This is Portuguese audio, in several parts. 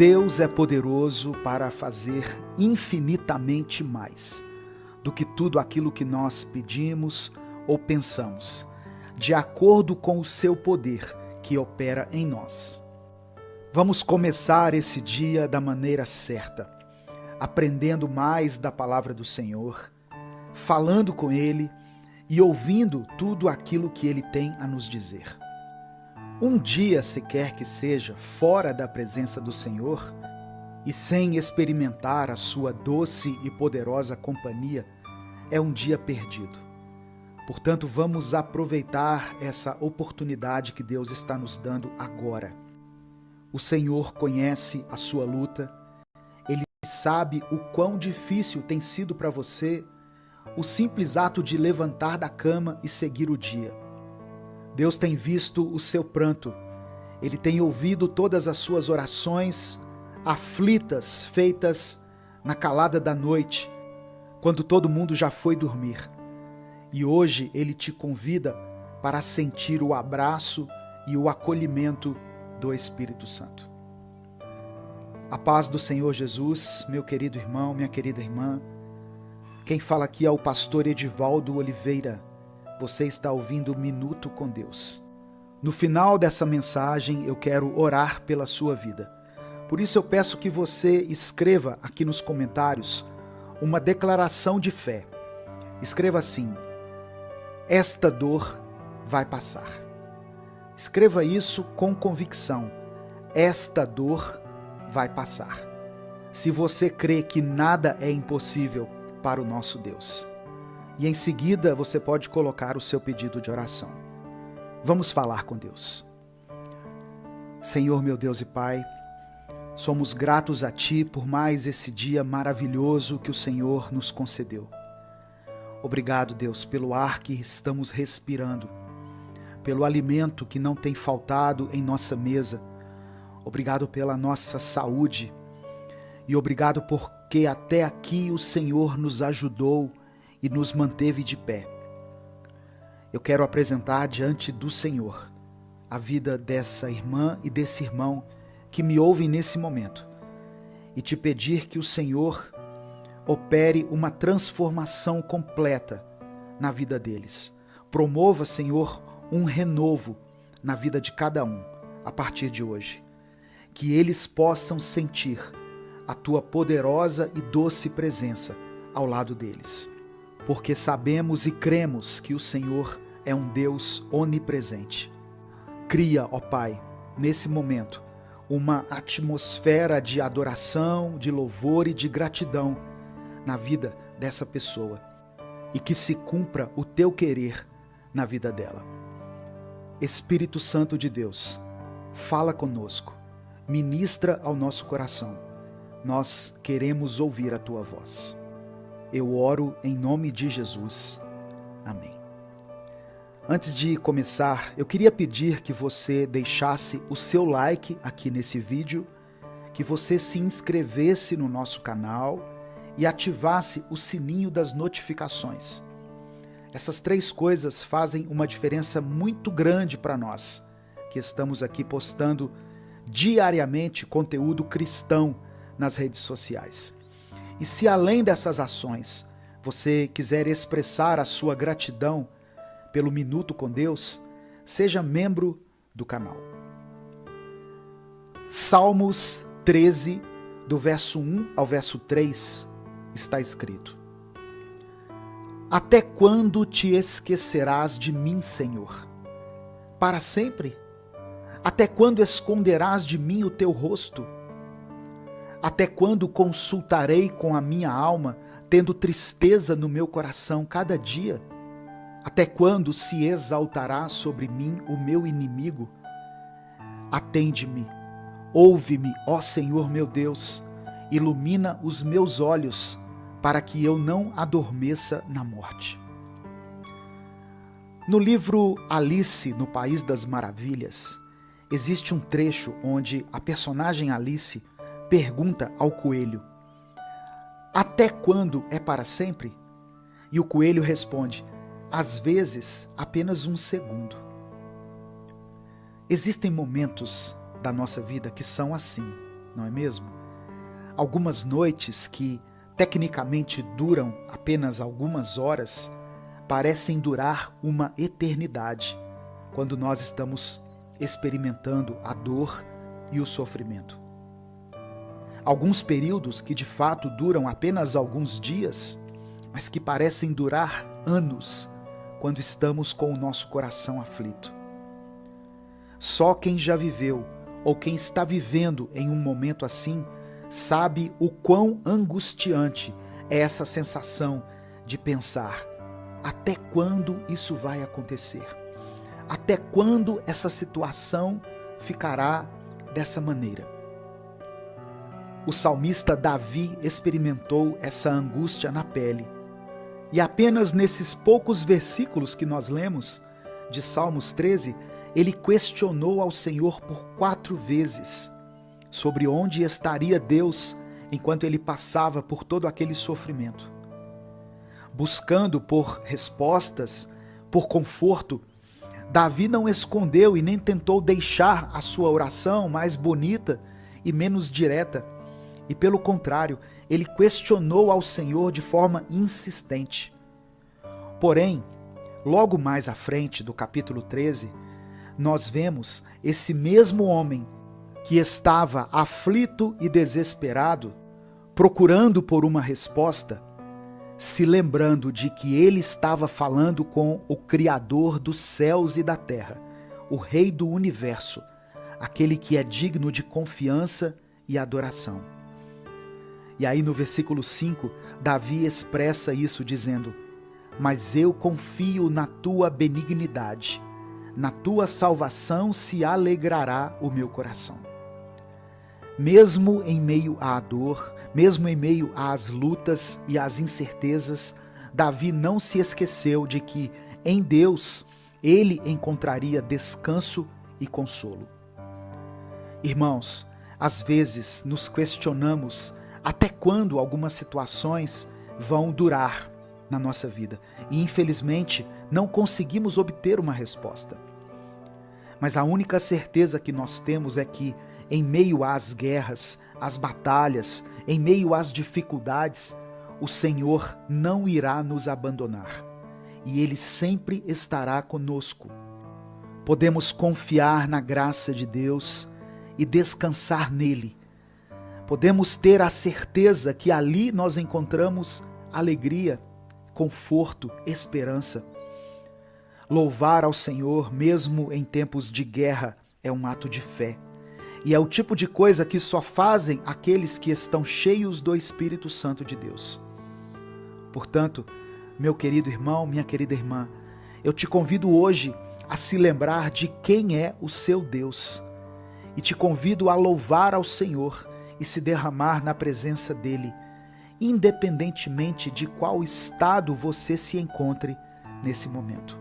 Deus é poderoso para fazer infinitamente mais do que tudo aquilo que nós pedimos ou pensamos, de acordo com o seu poder que opera em nós. Vamos começar esse dia da maneira certa, aprendendo mais da palavra do Senhor, falando com Ele e ouvindo tudo aquilo que Ele tem a nos dizer. Um dia sequer que seja fora da presença do Senhor e sem experimentar a sua doce e poderosa companhia é um dia perdido. Portanto, vamos aproveitar essa oportunidade que Deus está nos dando agora. O Senhor conhece a sua luta, Ele sabe o quão difícil tem sido para você o simples ato de levantar da cama e seguir o dia. Deus tem visto o seu pranto, Ele tem ouvido todas as suas orações aflitas feitas na calada da noite, quando todo mundo já foi dormir. E hoje Ele te convida para sentir o abraço e o acolhimento do Espírito Santo. A paz do Senhor Jesus, meu querido irmão, minha querida irmã. Quem fala aqui é o pastor Edivaldo Oliveira. Você está ouvindo Minuto com Deus. No final dessa mensagem, eu quero orar pela sua vida. Por isso eu peço que você escreva aqui nos comentários uma declaração de fé. Escreva assim: esta dor vai passar. Escreva isso com convicção. Esta dor vai passar. Se você crê que nada é impossível para o nosso Deus. E em seguida você pode colocar o seu pedido de oração. Vamos falar com Deus. Senhor, meu Deus e Pai, somos gratos a Ti por mais esse dia maravilhoso que o Senhor nos concedeu. Obrigado, Deus, pelo ar que estamos respirando, pelo alimento que não tem faltado em nossa mesa. Obrigado pela nossa saúde e obrigado porque até aqui o Senhor nos ajudou e nos manteve de pé. Eu quero apresentar diante do Senhor a vida dessa irmã e desse irmão que me ouvem nesse momento e te pedir que o Senhor opere uma transformação completa na vida deles. Promova, Senhor, um renovo na vida de cada um a partir de hoje. Que eles possam sentir a Tua poderosa e doce presença ao lado deles. Porque sabemos e cremos que o Senhor é um Deus onipresente. Cria, ó Pai, nesse momento, uma atmosfera de adoração, de louvor e de gratidão na vida dessa pessoa e que se cumpra o Teu querer na vida dela. Espírito Santo de Deus, fala conosco, ministra ao nosso coração. Nós queremos ouvir a Tua voz. Eu oro em nome de Jesus. Amém. Antes de começar, eu queria pedir que você deixasse o seu like aqui nesse vídeo, que você se inscrevesse no nosso canal e ativasse o sininho das notificações. Essas 3 coisas fazem uma diferença muito grande para nós, que estamos aqui postando diariamente conteúdo cristão nas redes sociais. E se além dessas ações você quiser expressar a sua gratidão pelo Minuto com Deus, seja membro do canal. Salmos 13, do verso 1 ao verso 3, está escrito: até quando te esquecerás de mim, Senhor? Para sempre? Até quando esconderás de mim o teu rosto? Até quando consultarei com a minha alma, tendo tristeza no meu coração cada dia? Até quando se exaltará sobre mim o meu inimigo? Atende-me, ouve-me, ó Senhor meu Deus, ilumina os meus olhos, para que eu não adormeça na morte. No livro Alice no País das Maravilhas, existe um trecho onde a personagem Alice pergunta ao coelho: até quando é para sempre? E o coelho responde: às vezes apenas um segundo. Existem momentos da nossa vida que são assim. não é mesmo? Algumas noites que tecnicamente duram apenas algumas horas, parecem durar uma eternidade quando nós estamos experimentando a dor e o sofrimento. Alguns períodos que de fato duram apenas alguns dias, mas que parecem durar anos quando estamos com o nosso coração aflito. Só quem já viveu ou quem está vivendo em um momento assim sabe o quão angustiante é essa sensação de pensar: até quando isso vai acontecer? Até quando essa situação ficará dessa maneira? O salmista Davi experimentou essa angústia na pele. E apenas nesses poucos versículos que nós lemos, de Salmos 13, ele questionou ao Senhor por 4 vezes sobre onde estaria Deus enquanto ele passava por todo aquele sofrimento. Buscando por respostas, por conforto, Davi não escondeu e nem tentou deixar a sua oração mais bonita e menos direta. E pelo contrário, ele questionou ao Senhor de forma insistente. Porém, logo mais à frente do capítulo 13, nós vemos esse mesmo homem que estava aflito e desesperado, procurando por uma resposta, se lembrando de que ele estava falando com o Criador dos céus e da terra, o Rei do universo, aquele que é digno de confiança e adoração. E aí no versículo 5, Davi expressa isso dizendo: mas eu confio na tua benignidade, na tua salvação se alegrará o meu coração. Mesmo em meio à dor, mesmo em meio às lutas e às incertezas, Davi não se esqueceu de que em Deus ele encontraria descanso e consolo. Irmãos, às vezes nos questionamos até quando algumas situações vão durar na nossa vida e infelizmente não conseguimos obter uma resposta. Mas a única certeza que nós temos é que em meio às guerras, às batalhas, em meio às dificuldades, o Senhor não irá nos abandonar e Ele sempre estará conosco. Podemos confiar na graça de Deus e descansar nele. Podemos ter a certeza que ali nós encontramos alegria, conforto, esperança. Louvar ao Senhor, mesmo em tempos de guerra, é um ato de fé. E é o tipo de coisa que só fazem aqueles que estão cheios do Espírito Santo de Deus. Portanto, meu querido irmão, minha querida irmã, eu te convido hoje a se lembrar de quem é o seu Deus. E te convido a louvar ao Senhor e se derramar na presença dele, independentemente de qual estado você se encontre nesse momento.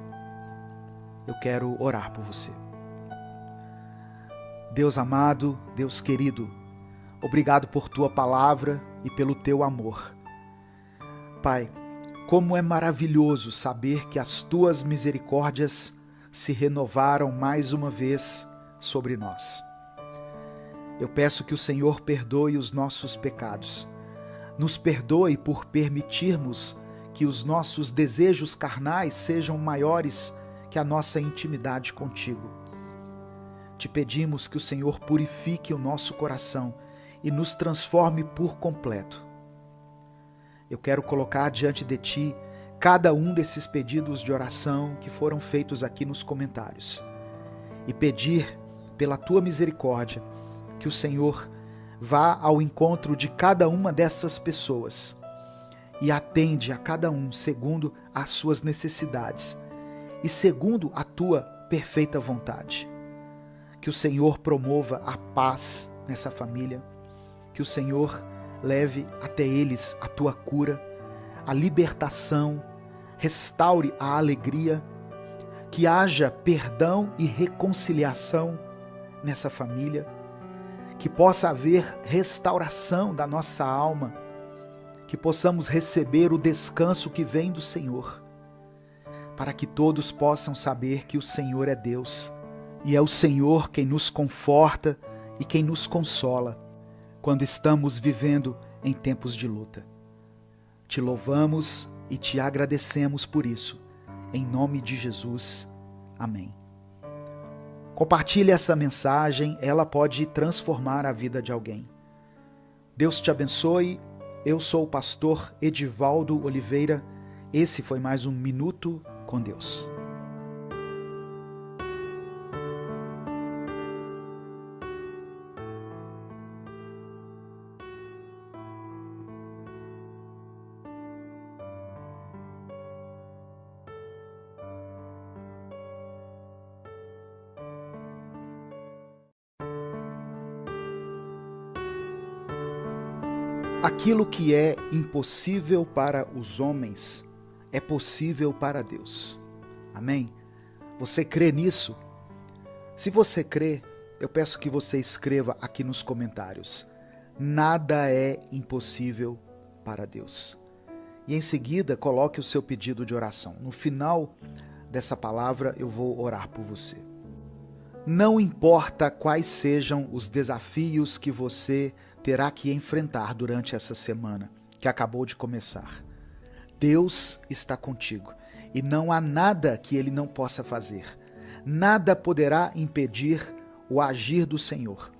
Eu quero orar por você. Deus amado, Deus querido, obrigado por tua palavra e pelo teu amor. Pai, como é maravilhoso saber que as tuas misericórdias se renovaram mais uma vez sobre nós. Eu peço que o Senhor perdoe os nossos pecados. Nos perdoe por permitirmos que os nossos desejos carnais sejam maiores que a nossa intimidade contigo. Te pedimos que o Senhor purifique o nosso coração e nos transforme por completo. Eu quero colocar diante de ti cada um desses pedidos de oração que foram feitos aqui nos comentários e pedir pela tua misericórdia que o Senhor vá ao encontro de cada uma dessas pessoas e atende a cada um segundo as suas necessidades e segundo a tua perfeita vontade. Que o Senhor promova a paz nessa família, que o Senhor leve até eles a tua cura, a libertação, restaure a alegria, que haja perdão e reconciliação nessa família, que possa haver restauração da nossa alma, que possamos receber o descanso que vem do Senhor, para que todos possam saber que o Senhor é Deus, e é o Senhor quem nos conforta e quem nos consola, quando estamos vivendo em tempos de luta. Te louvamos e te agradecemos por isso. Em nome de Jesus. Amém. Compartilhe essa mensagem, ela pode transformar a vida de alguém. Deus te abençoe. Eu sou o pastor Edivaldo Oliveira. Esse foi mais um Minuto com Deus. Aquilo que é impossível para os homens é possível para Deus. Amém? Você crê nisso? Se você crê, eu peço que você escreva aqui nos comentários: nada é impossível para Deus. E em seguida, coloque o seu pedido de oração. No final dessa palavra, eu vou orar por você. Não importa quais sejam os desafios que você terá que enfrentar durante essa semana que acabou de começar. Deus está contigo e não há nada que Ele não possa fazer. Nada poderá impedir o agir do Senhor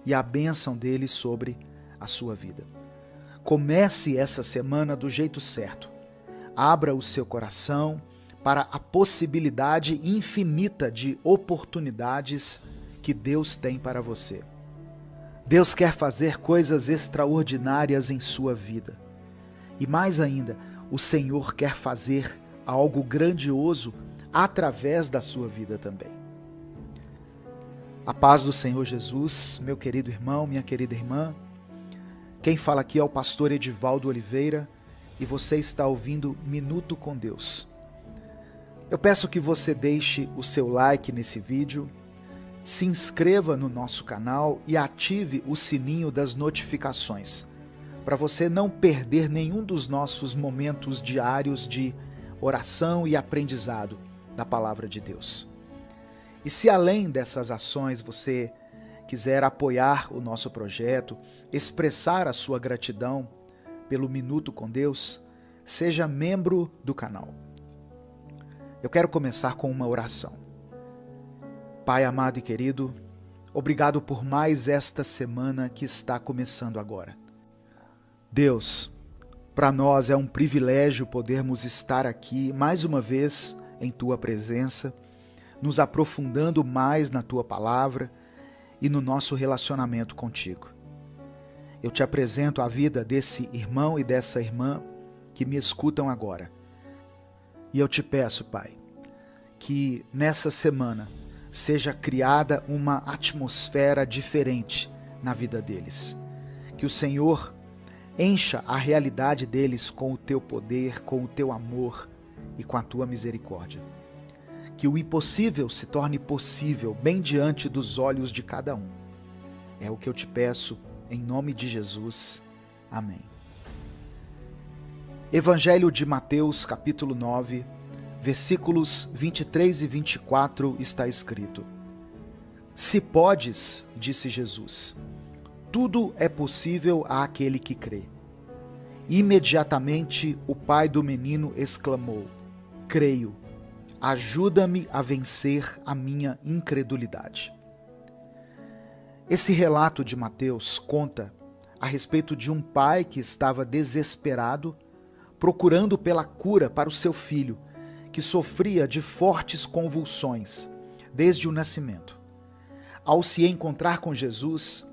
e a bênção dele sobre a sua vida. Comece essa semana do jeito certo. Abra o seu coração para a possibilidade infinita de oportunidades que Deus tem para você. Deus quer fazer coisas extraordinárias em sua vida. E mais ainda, o Senhor quer fazer algo grandioso através da sua vida também. A paz do Senhor Jesus, meu querido irmão, minha querida irmã. Quem fala aqui é o pastor Edivaldo Oliveira e você está ouvindo Minuto com Deus. Eu peço que você deixe o seu like nesse vídeo, se inscreva no nosso canal e ative o sininho das notificações, para você não perder nenhum dos nossos momentos diários de oração e aprendizado da Palavra de Deus. E se além dessas ações você quiser apoiar o nosso projeto, expressar a sua gratidão pelo Minuto com Deus, seja membro do canal. Eu quero começar com uma oração. Pai amado e querido, obrigado por mais esta semana que está começando agora. Deus, para nós é um privilégio podermos estar aqui mais uma vez em Tua presença, nos aprofundando mais na Tua palavra e no nosso relacionamento contigo. Eu te apresento a vida desse irmão e dessa irmã que me escutam agora. E eu te peço, Pai, que nessa semana seja criada uma atmosfera diferente na vida deles. Que o Senhor encha a realidade deles com o Teu poder, com o Teu amor e com a Tua misericórdia. Que o impossível se torne possível bem diante dos olhos de cada um. É o que eu te peço, em nome de Jesus. Amém. Evangelho de Mateus, capítulo 9, versículos 23 e 24 está escrito: Se podes, disse Jesus, tudo é possível àquele que crê. Imediatamente o pai do menino exclamou: Creio, ajuda-me a vencer a minha incredulidade. Esse relato de Mateus conta a respeito de um pai que estava desesperado, procurando pela cura para o seu filho, que sofria de fortes convulsões desde o nascimento. Ao se encontrar com Jesus,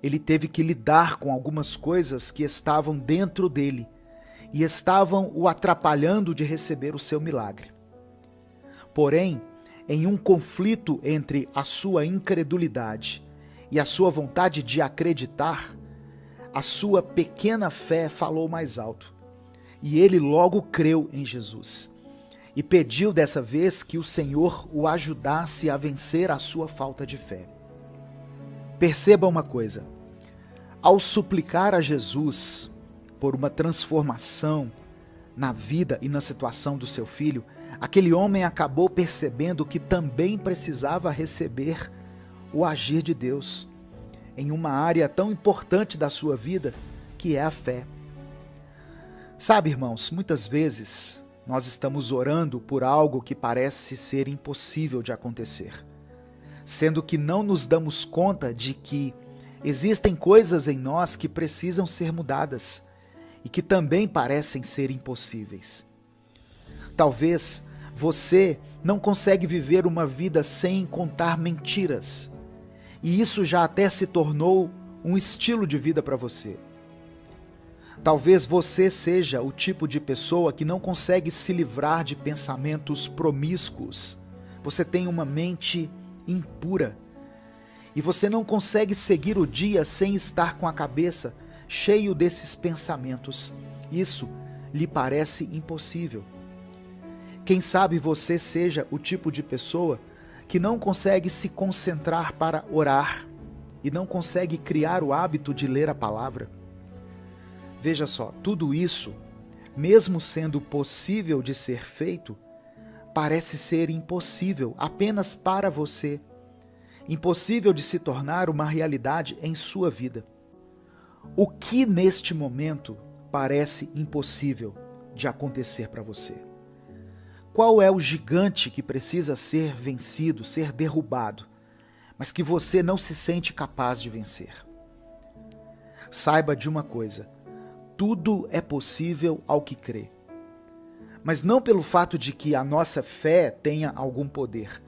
ele teve que lidar com algumas coisas que estavam dentro dele e estavam o atrapalhando de receber o seu milagre. Porém, em um conflito entre a sua incredulidade e a sua vontade de acreditar, a sua pequena fé falou mais alto e ele logo creu em Jesus. E pediu dessa vez que o Senhor o ajudasse a vencer a sua falta de fé. Perceba uma coisa: ao suplicar a Jesus por uma transformação na vida e na situação do seu filho, aquele homem acabou percebendo que também precisava receber o agir de Deus. em uma área tão importante da sua vida, que é a fé. Sabe, irmãos, muitas vezes nós estamos orando por algo que parece ser impossível de acontecer, sendo que não nos damos conta de que existem coisas em nós que precisam ser mudadas e que também parecem ser impossíveis. Talvez você não consegue viver uma vida sem contar mentiras, e isso já até se tornou um estilo de vida para você. Talvez você seja o tipo de pessoa que não consegue se livrar de pensamentos promíscuos. Você tem uma mente impura e você não consegue seguir o dia sem estar com a cabeça cheio desses pensamentos. Isso lhe parece impossível. Quem sabe você seja o tipo de pessoa que não consegue se concentrar para orar e não consegue criar o hábito de ler a palavra. Veja só, tudo isso, mesmo sendo possível de ser feito, parece ser impossível apenas para você. Impossível de se tornar uma realidade em sua vida. O que neste momento parece impossível de acontecer para você? Qual é o gigante que precisa ser vencido, ser derrubado, mas que você não se sente capaz de vencer? Saiba de uma coisa: tudo é possível ao que crê. Mas não pelo fato de que a nossa fé tenha algum poder,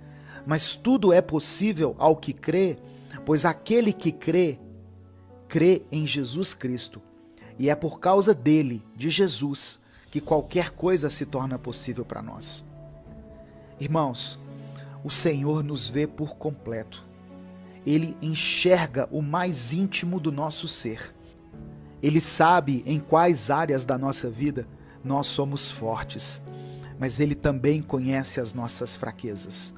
mas tudo é possível ao que crê, pois aquele que crê, crê em Jesus Cristo. E é por causa dele, de Jesus, que qualquer coisa se torna possível para nós. Irmãos, o Senhor nos vê por completo. Ele enxerga o mais íntimo do nosso ser. Ele sabe em quais áreas da nossa vida nós somos fortes, mas Ele também conhece as nossas fraquezas.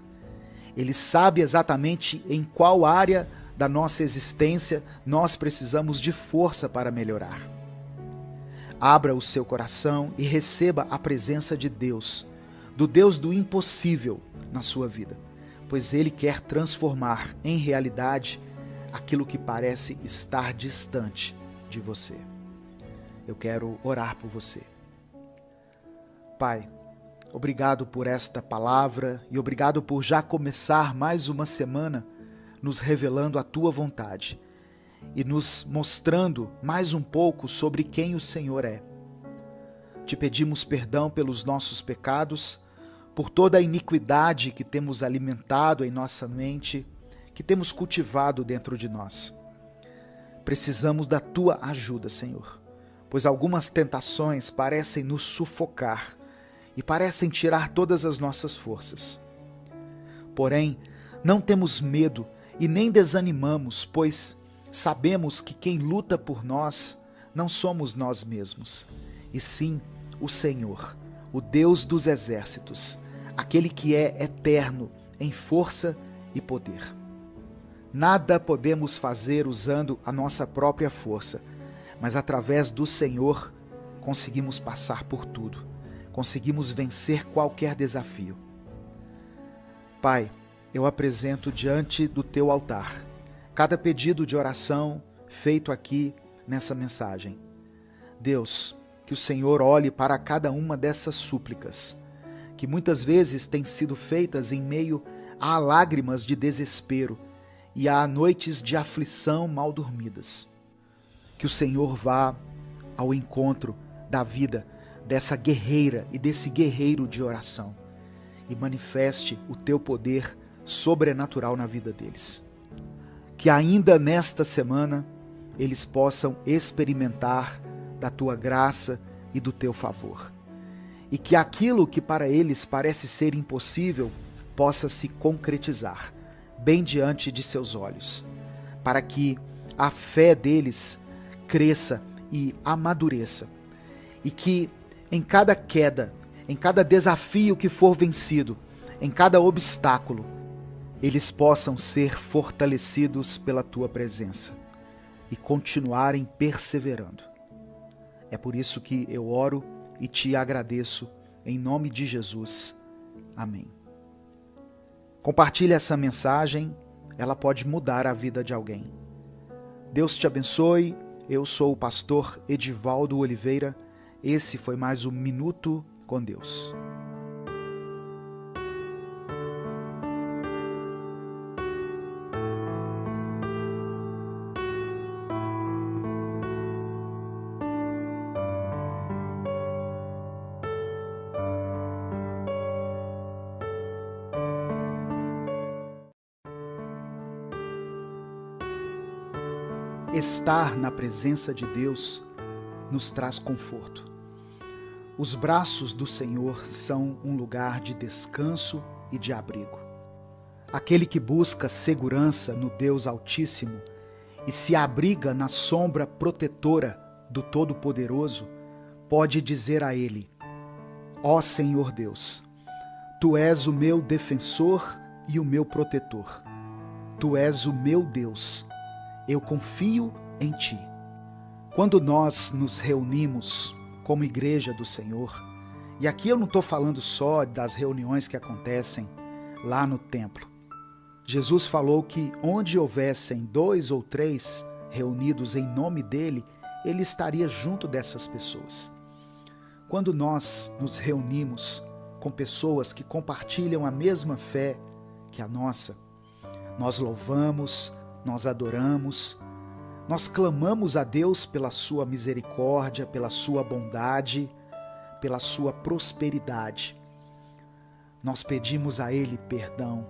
Ele sabe exatamente em qual área da nossa existência nós precisamos de força para melhorar. Abra o seu coração e receba a presença de Deus, do Deus do impossível na sua vida, pois Ele quer transformar em realidade aquilo que parece estar distante de você. Eu quero orar por você. Pai, obrigado por esta palavra e obrigado por já começar mais uma semana nos revelando a Tua vontade e nos mostrando mais um pouco sobre quem o Senhor é. Te pedimos perdão pelos nossos pecados, por toda a iniquidade que temos alimentado em nossa mente, que temos cultivado dentro de nós. Precisamos da Tua ajuda, Senhor, pois algumas tentações parecem nos sufocar e parecem tirar todas as nossas forças. Porém, não temos medo e nem desanimamos, pois sabemos que quem luta por nós não somos nós mesmos, e sim o Senhor, o Deus dos exércitos, aquele que é eterno em força e poder. Nada podemos fazer usando a nossa própria força, mas através do Senhor conseguimos passar por tudo, conseguimos vencer qualquer desafio. Pai, eu apresento diante do Teu altar cada pedido de oração feito aqui nessa mensagem. Deus, que o Senhor olhe para cada uma dessas súplicas, que muitas vezes têm sido feitas em meio a lágrimas de desespero e a noites de aflição mal dormidas. Que o Senhor vá ao encontro da vida dessa guerreira e desse guerreiro de oração e manifeste o Teu poder sobrenatural na vida deles. Que ainda nesta semana eles possam experimentar da Tua graça e do Teu favor. E que aquilo que para eles parece ser impossível possa se concretizar bem diante de seus olhos, para que a fé deles cresça e amadureça, e que em cada queda, em cada desafio que for vencido, em cada obstáculo, eles possam ser fortalecidos pela Tua presença e continuarem perseverando. É por isso que eu oro e Te agradeço, em nome de Jesus. Amém. Compartilhe essa mensagem, ela pode mudar a vida de alguém. Deus te abençoe. Eu sou o pastor Edivaldo Oliveira. Esse foi mais um Minuto com Deus. Estar na presença de Deus nos traz conforto. Os braços do Senhor são um lugar de descanso e de abrigo. Aquele que busca segurança no Deus Altíssimo e se abriga na sombra protetora do Todo-Poderoso, pode dizer a Ele: ó Senhor Deus, Tu és o meu defensor e o meu protetor. Tu és o meu Deus. Eu confio em Ti. Quando nós nos reunimos como igreja do Senhor, e aqui eu não estou falando só das reuniões que acontecem lá no templo. Jesus falou que onde houvessem 2 ou 3 reunidos em nome dEle, Ele estaria junto dessas pessoas. Quando nós nos reunimos com pessoas que compartilham a mesma fé que a nossa, nós louvamos, nós adoramos, nós clamamos a Deus pela sua misericórdia, pela sua bondade, pela sua prosperidade. Nós pedimos a Ele perdão.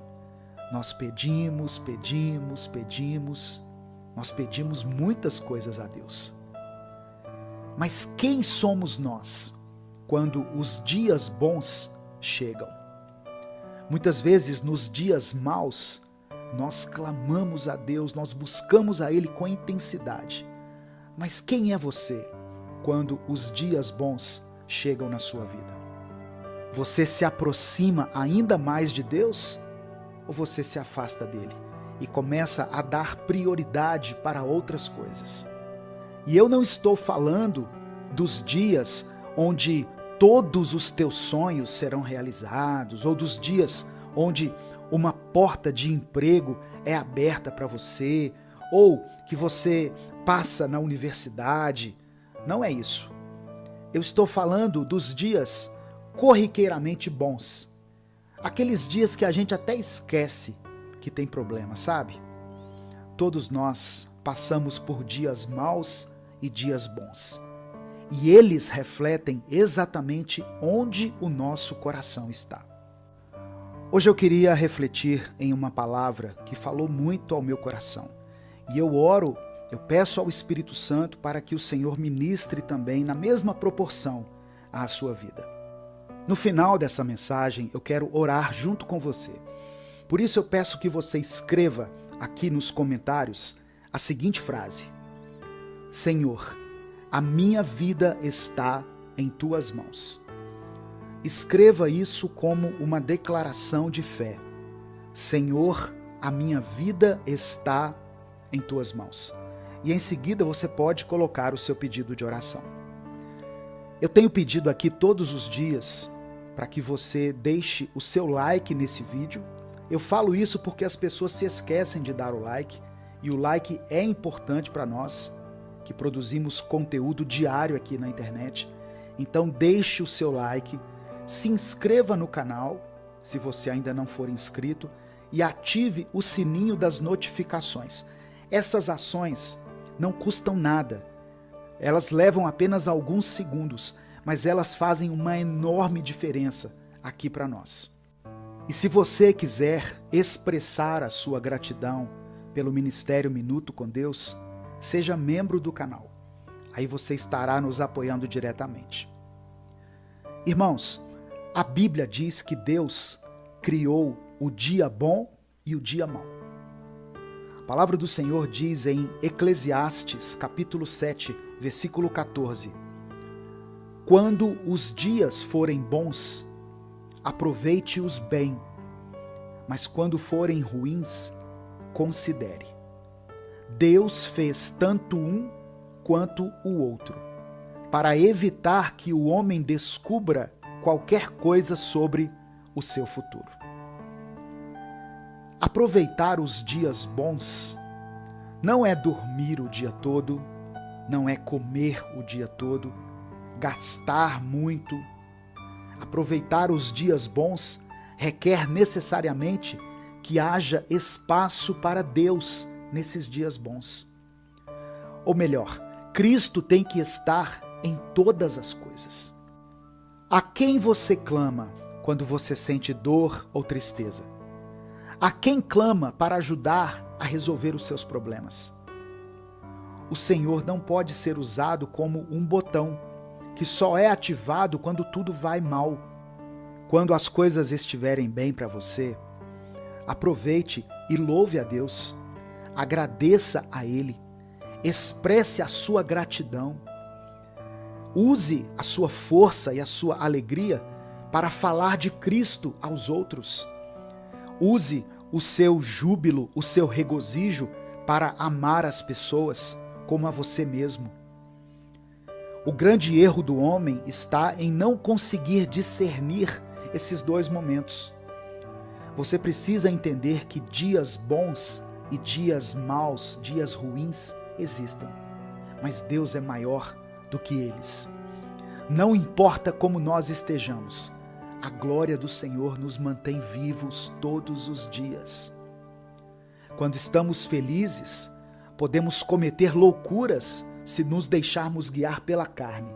Nós pedimos muitas coisas a Deus. Mas quem somos nós quando os dias bons chegam? Muitas vezes nos dias maus, nós clamamos a Deus, nós buscamos a Ele com intensidade. Mas quem é você quando os dias bons chegam na sua vida? Você se aproxima ainda mais de Deus ou você se afasta dele e começa a dar prioridade para outras coisas? E eu não estou falando dos dias onde todos os teus sonhos serão realizados ou dos dias onde uma porta de emprego é aberta para você, ou que você passa na universidade. Não é isso. Eu estou falando dos dias corriqueiramente bons. Aqueles dias que a gente até esquece que tem problema, sabe? Todos nós passamos por dias maus e dias bons. E eles refletem exatamente onde o nosso coração está. Hoje eu queria refletir em uma palavra que falou muito ao meu coração. E eu peço ao Espírito Santo para que o Senhor ministre também na mesma proporção à sua vida. No final dessa mensagem, eu quero orar junto com você. Por isso eu peço que você escreva aqui nos comentários a seguinte frase: Senhor, a minha vida está em Tuas mãos. Escreva isso como uma declaração de fé. Senhor, a minha vida está em Tuas mãos. E em seguida você pode colocar o seu pedido de oração. Eu tenho pedido aqui todos os dias para que você deixe o seu like nesse vídeo. Eu falo isso porque as pessoas se esquecem de dar o like, e o like é importante para nós, que produzimos conteúdo diário aqui na internet. Então deixe o seu like, se inscreva no canal, se você ainda não for inscrito, e ative o sininho das notificações. Essas ações não custam nada. Elas levam apenas alguns segundos, mas elas fazem uma enorme diferença aqui para nós. E se você quiser expressar a sua gratidão pelo Ministério Minuto com Deus, seja membro do canal. Aí você estará nos apoiando diretamente. Irmãos, a Bíblia diz que Deus criou o dia bom e o dia mau. A palavra do Senhor diz em Eclesiastes, capítulo 7, versículo 14: quando os dias forem bons, aproveite-os bem, mas quando forem ruins, considere. Deus fez tanto um quanto o outro, para evitar que o homem descubra qualquer coisa sobre o seu futuro. Aproveitar os dias bons não é dormir o dia todo, não é comer o dia todo, gastar muito. Aproveitar os dias bons requer necessariamente que haja espaço para Deus nesses dias bons. Ou melhor, Cristo tem que estar em todas as coisas. A quem você clama quando você sente dor ou tristeza? A quem clama para ajudar a resolver os seus problemas? O Senhor não pode ser usado como um botão que só é ativado quando tudo vai mal. Quando as coisas estiverem bem para você, aproveite e louve a Deus, agradeça a Ele, expresse a sua gratidão, use a sua força e a sua alegria para falar de Cristo aos outros. Use o seu júbilo, o seu regozijo para amar as pessoas como a você mesmo. O grande erro do homem está em não conseguir discernir esses dois momentos. Você precisa entender que dias bons e dias maus, dias ruins, existem, mas Deus é maior do que eles. Não importa como nós estejamos, a glória do Senhor nos mantém vivos todos os dias. Quando estamos felizes, podemos cometer loucuras se nos deixarmos guiar pela carne.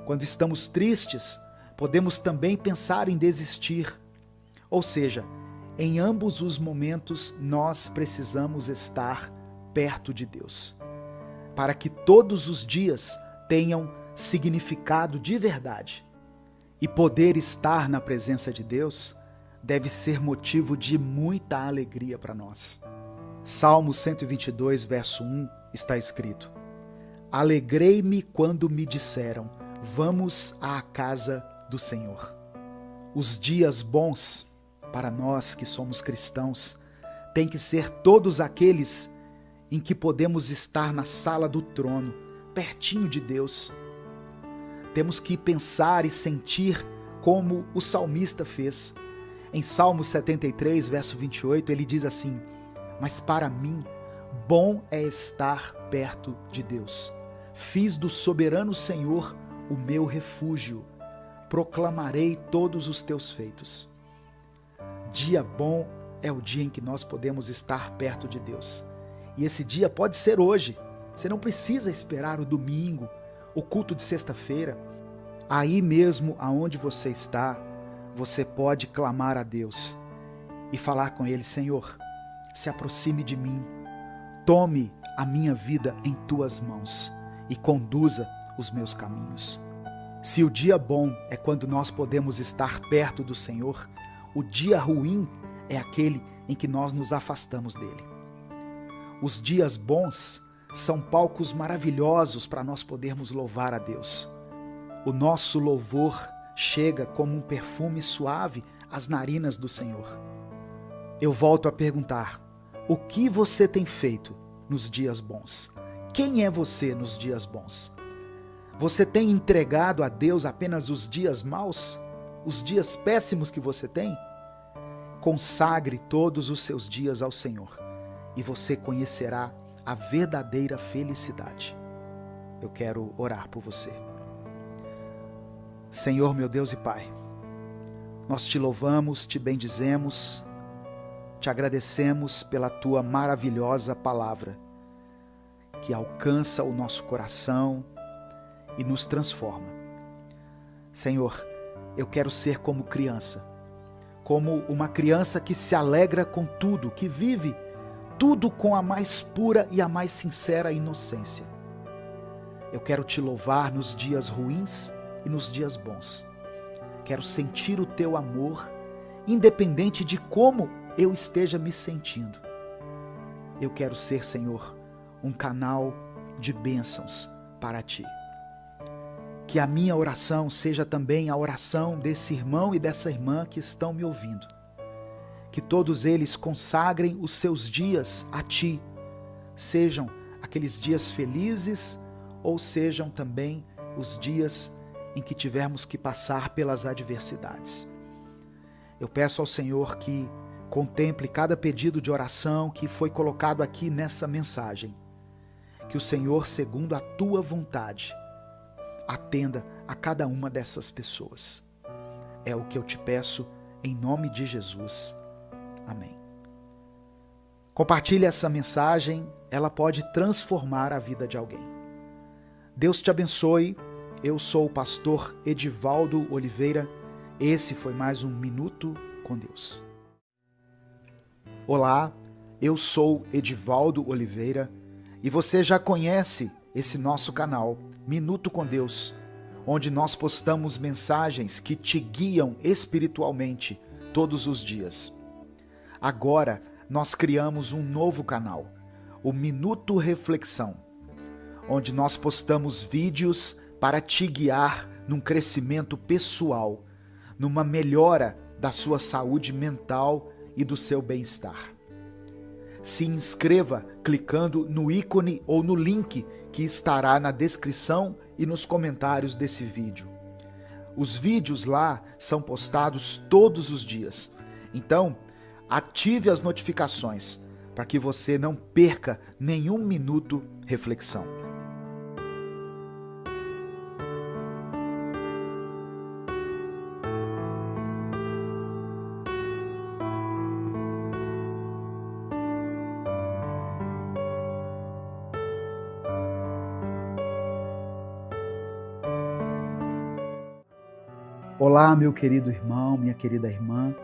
Quando estamos tristes, podemos também pensar em desistir. Ou seja, em ambos os momentos nós precisamos estar perto de Deus, para que todos os dias tenham significado de verdade. E poder estar na presença de Deus deve ser motivo de muita alegria para nós. Salmo 122, verso 1 está escrito: Alegrei-me quando me disseram, vamos à casa do Senhor. Os dias bons, para nós que somos cristãos, têm que ser todos aqueles em que podemos estar na sala do trono, pertinho de Deus. Temos que pensar e sentir como o salmista fez. Em Salmo 73, verso 28, ele diz assim: Mas para mim, bom é estar perto de Deus. Fiz do soberano Senhor o meu refúgio. Proclamarei todos os teus feitos. Dia bom é o dia em que nós podemos estar perto de Deus. E esse dia pode ser hoje. Você não precisa esperar o domingo, o culto de sexta-feira. Aí mesmo aonde você está, você pode clamar a Deus e falar com Ele: Senhor, se aproxime de mim, tome a minha vida em tuas mãos e conduza os meus caminhos. Se o dia bom é quando nós podemos estar perto do Senhor, o dia ruim é aquele em que nós nos afastamos dele. Os dias bons são palcos maravilhosos para nós podermos louvar a Deus. O nosso louvor chega como um perfume suave às narinas do Senhor. Eu volto a perguntar: o que você tem feito nos dias bons? Quem é você nos dias bons? Você tem entregado a Deus apenas os dias maus? Os dias péssimos que você tem? Consagre todos os seus dias ao Senhor e você conhecerá a verdadeira felicidade. Eu quero orar por você. Senhor, meu Deus e Pai, nós te louvamos, te bendizemos, te agradecemos pela tua maravilhosa palavra, que alcança o nosso coração e nos transforma. Senhor, eu quero ser como criança, como uma criança que se alegra com tudo, que vive tudo com a mais pura e a mais sincera inocência. Eu quero te louvar nos dias ruins e nos dias bons. Quero sentir o teu amor, independente de como eu esteja me sentindo. Eu quero ser, Senhor, um canal de bênçãos para ti. Que a minha oração seja também a oração desse irmão e dessa irmã que estão me ouvindo. Que todos eles consagrem os seus dias a ti, sejam aqueles dias felizes ou sejam também os dias em que tivermos que passar pelas adversidades. Eu peço ao Senhor que Contemple cada pedido de oração que foi colocado aqui nessa mensagem. Que o Senhor, segundo a tua vontade, atenda a cada uma dessas pessoas. É o que eu te peço em nome de Jesus. Amém. Compartilhe essa mensagem, ela pode transformar a vida de alguém. Deus te abençoe. Eu sou o pastor Edivaldo Oliveira. Esse foi mais um Minuto com Deus. Olá, eu sou Edivaldo Oliveira e você já conhece esse nosso canal, Minuto com Deus, onde nós postamos mensagens que te guiam espiritualmente todos os dias. Agora, nós criamos um novo canal, o Minuto Reflexão, onde nós postamos vídeos para te guiar num crescimento pessoal, numa melhora da sua saúde mental e do seu bem-estar. Se inscreva clicando no ícone ou no link que estará na descrição e nos comentários desse vídeo. Os vídeos lá são postados todos os dias, então ative as notificações para que você não perca nenhum minuto reflexão. Olá, meu querido irmão, minha querida irmã.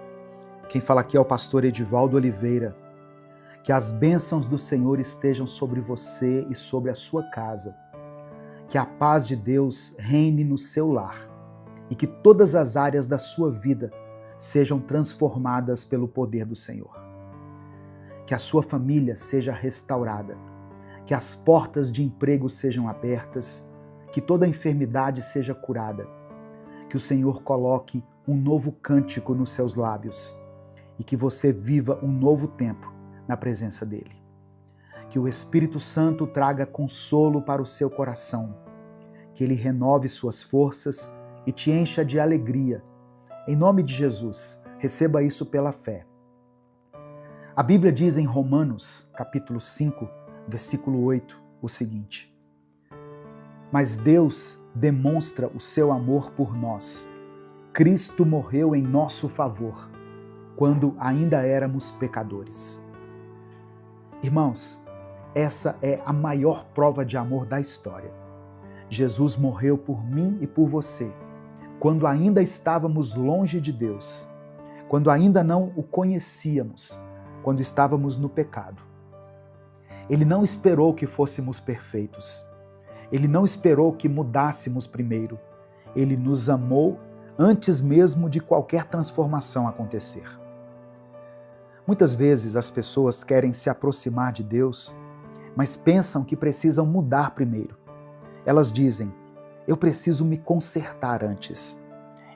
Quem fala aqui é o pastor Edivaldo Oliveira. Que as bênçãos do Senhor estejam sobre você e sobre a sua casa. Que a paz de Deus reine no seu lar e que todas as áreas da sua vida sejam transformadas pelo poder do Senhor. Que a sua família seja restaurada, que as portas de emprego sejam abertas, que toda enfermidade seja curada. Que o Senhor coloque um novo cântico nos seus lábios e que você viva um novo tempo na presença dEle. Que o Espírito Santo traga consolo para o seu coração, que Ele renove suas forças e te encha de alegria. Em nome de Jesus, receba isso pela fé. A Bíblia diz em Romanos, capítulo 5, versículo 8, o seguinte: Mas Deus demonstra o seu amor por nós. Cristo morreu em nosso favor, quando ainda éramos pecadores. Irmãos, essa é a maior prova de amor da história. Jesus morreu por mim e por você, quando ainda estávamos longe de Deus, quando ainda não o conhecíamos, quando estávamos no pecado. Ele não esperou que fôssemos perfeitos. Ele não esperou que mudássemos primeiro. Ele nos amou antes mesmo de qualquer transformação acontecer. Muitas vezes as pessoas querem se aproximar de Deus, mas pensam que precisam mudar primeiro. Elas dizem: eu preciso me consertar antes.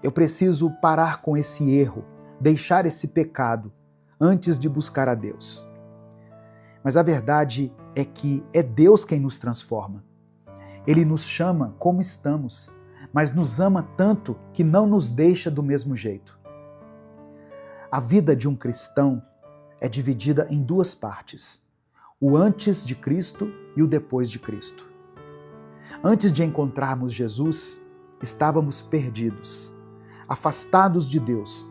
Eu preciso parar com esse erro, deixar esse pecado antes de buscar a Deus. Mas a verdade é que é Deus quem nos transforma. Ele nos chama como estamos, mas nos ama tanto que não nos deixa do mesmo jeito. A vida de um cristão é dividida em duas partes: o antes de Cristo e o depois de Cristo. Antes de encontrarmos Jesus, estávamos perdidos, afastados de Deus,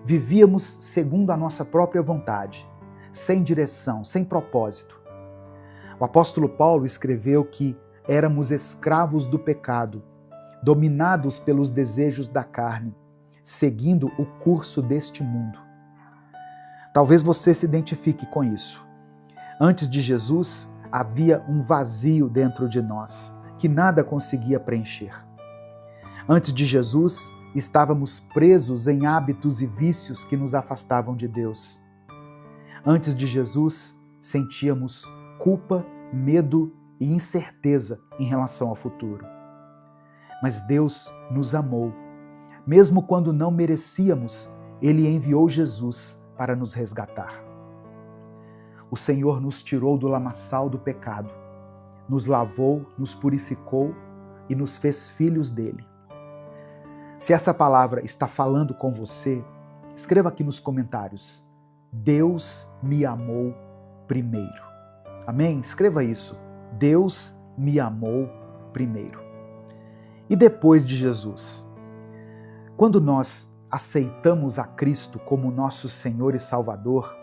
vivíamos segundo a nossa própria vontade, sem direção, sem propósito. O apóstolo Paulo escreveu que éramos escravos do pecado, dominados pelos desejos da carne, seguindo o curso deste mundo. Talvez você se identifique com isso. Antes de Jesus, havia um vazio dentro de nós, que nada conseguia preencher. Antes de Jesus, estávamos presos em hábitos e vícios que nos afastavam de Deus. Antes de Jesus, sentíamos culpa, medo e incerteza em relação ao futuro. Mas Deus nos amou. Mesmo quando não merecíamos, Ele enviou Jesus para nos resgatar. O Senhor nos tirou do lamaçal do pecado, nos lavou, nos purificou e nos fez filhos dele. Se essa palavra está falando com você, escreva aqui nos comentários: Deus me amou primeiro. Amém? Escreva isso. Deus me amou primeiro. E depois de Jesus? Quando nós aceitamos a Cristo como nosso Senhor e Salvador,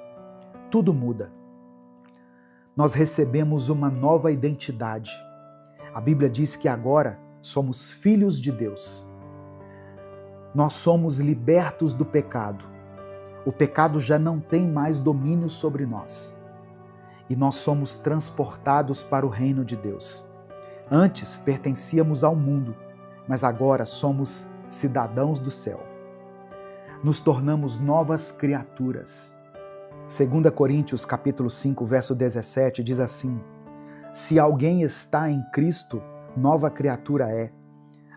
tudo muda. Nós recebemos uma nova identidade. A Bíblia diz que agora somos filhos de Deus. Nós somos libertos do pecado. O pecado já não tem mais domínio sobre nós. E nós somos transportados para o reino de Deus. Antes pertencíamos ao mundo, mas agora somos cidadãos do céu. Nos tornamos novas criaturas. 2 Coríntios capítulo 5, verso 17 diz assim: se alguém está em Cristo, nova criatura é.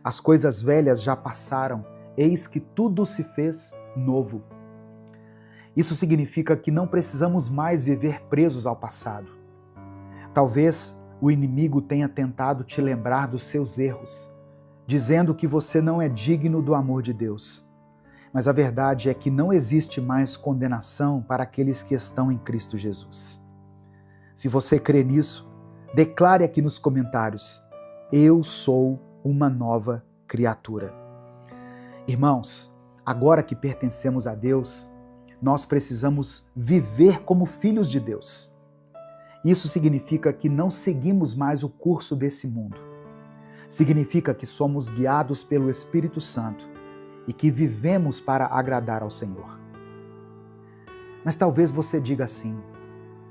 As coisas velhas já passaram, eis que tudo se fez novo. Isso significa que não precisamos mais viver presos ao passado. Talvez o inimigo tenha tentado te lembrar dos seus erros, dizendo que você não é digno do amor de Deus. Mas a verdade é que não existe mais condenação para aqueles que estão em Cristo Jesus. Se você crê nisso, declare aqui nos comentários: eu sou uma nova criatura. Irmãos, agora que pertencemos a Deus, nós precisamos viver como filhos de Deus. Isso significa que não seguimos mais o curso desse mundo. Significa que somos guiados pelo Espírito Santo e que vivemos para agradar ao Senhor. Mas talvez você diga assim: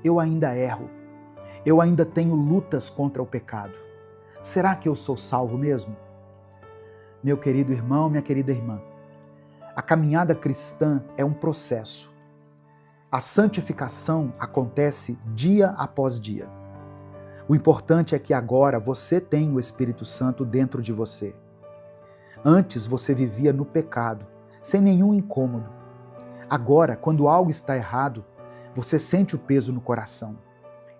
eu ainda erro, eu ainda tenho lutas contra o pecado. Será que eu sou salvo mesmo? Meu querido irmão, minha querida irmã, a caminhada cristã é um processo. A santificação acontece dia após dia. O importante é que agora você tem o Espírito Santo dentro de você. Antes você vivia no pecado, sem nenhum incômodo. Agora, quando algo está errado, você sente o peso no coração.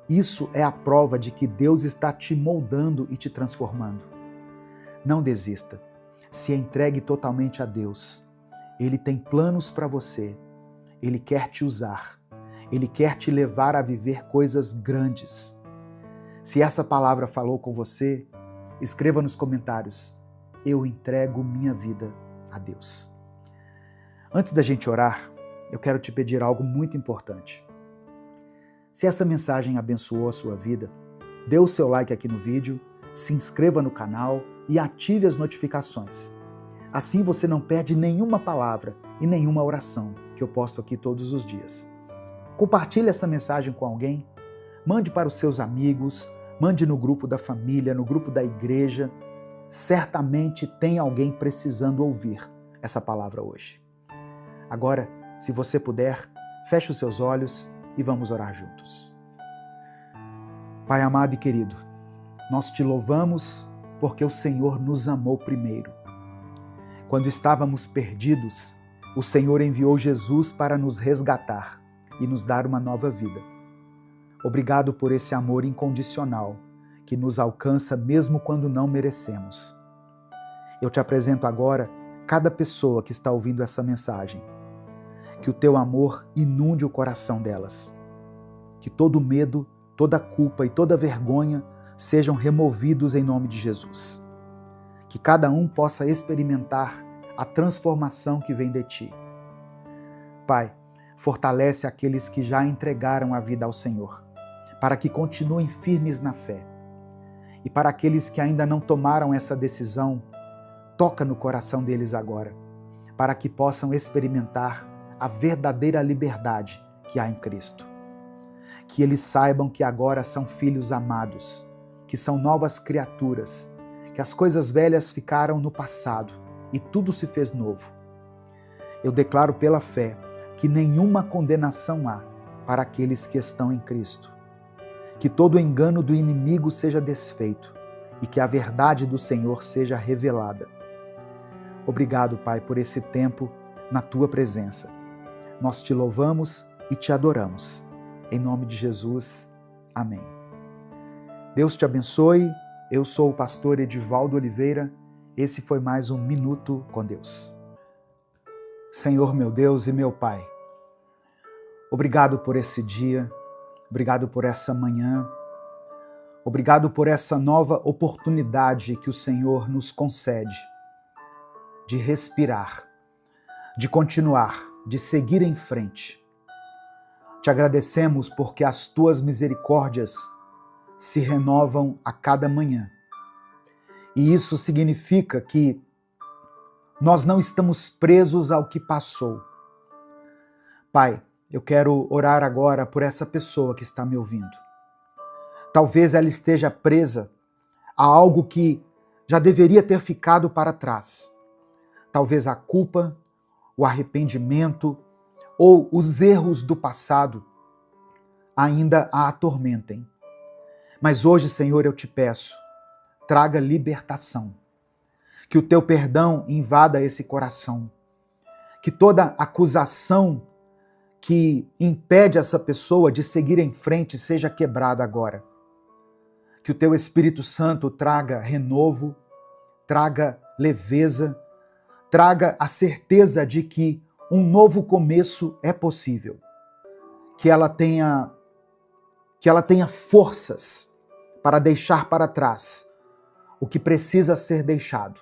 Isso é a prova de que Deus está te moldando e te transformando. Não desista. Se entregue totalmente a Deus. Ele tem planos para você. Ele quer te usar. Ele quer te levar a viver coisas grandes. Se essa palavra falou com você, escreva nos comentários: eu entrego minha vida a Deus. Antes da gente orar, eu quero te pedir algo muito importante. Se essa mensagem abençoou a sua vida, dê o seu like aqui no vídeo, se inscreva no canal e ative as notificações. Assim você não perde nenhuma palavra e nenhuma oração que eu posto aqui todos os dias. Compartilhe essa mensagem com alguém, mande para os seus amigos, mande no grupo da família, no grupo da igreja. Certamente tem alguém precisando ouvir essa palavra hoje. Agora, se você puder, feche os seus olhos e vamos orar juntos. Pai amado e querido, nós te louvamos porque o Senhor nos amou primeiro. Quando estávamos perdidos, o Senhor enviou Jesus para nos resgatar e nos dar uma nova vida. Obrigado por esse amor incondicional que nos alcança mesmo quando não merecemos. Eu te apresento agora cada pessoa que está ouvindo essa mensagem. Que o teu amor inunde o coração delas. Que todo medo, toda culpa e toda vergonha sejam removidos em nome de Jesus. Que cada um possa experimentar a transformação que vem de ti. Pai, fortalece aqueles que já entregaram a vida ao Senhor, para que continuem firmes na fé. E para aqueles que ainda não tomaram essa decisão, toca no coração deles agora, para que possam experimentar a verdadeira liberdade que há em Cristo. Que eles saibam que agora são filhos amados, que são novas criaturas, que as coisas velhas ficaram no passado e tudo se fez novo. Eu declaro pela fé que nenhuma condenação há para aqueles que estão em Cristo. Que todo engano do inimigo seja desfeito e que a verdade do Senhor seja revelada. Obrigado, Pai, por esse tempo na Tua presença. Nós te louvamos e te adoramos. Em nome de Jesus, amém. Deus te abençoe. Eu sou o pastor Edivaldo Oliveira. Esse foi mais um Minuto com Deus. Senhor meu Deus e meu Pai, Obrigado por esse dia, obrigado por essa manhã, obrigado por essa nova oportunidade que o Senhor nos concede de respirar, de continuar, de seguir em frente. Te agradecemos porque as tuas misericórdias se renovam a cada manhã. E isso significa que nós não estamos presos ao que passou. Pai, eu quero orar agora por essa pessoa que está me ouvindo. Talvez ela esteja presa a algo que já deveria ter ficado para trás. Talvez a culpa, o arrependimento ou os erros do passado ainda a atormentem. Mas hoje, Senhor, eu te peço, traga libertação. Que o teu perdão invada esse coração. Que toda acusação que impede essa pessoa de seguir em frente seja quebrada agora. Que o teu Espírito Santo traga renovo, traga leveza, traga a certeza de que um novo começo é possível. Que ela tenha forças para deixar para trás o que precisa ser deixado.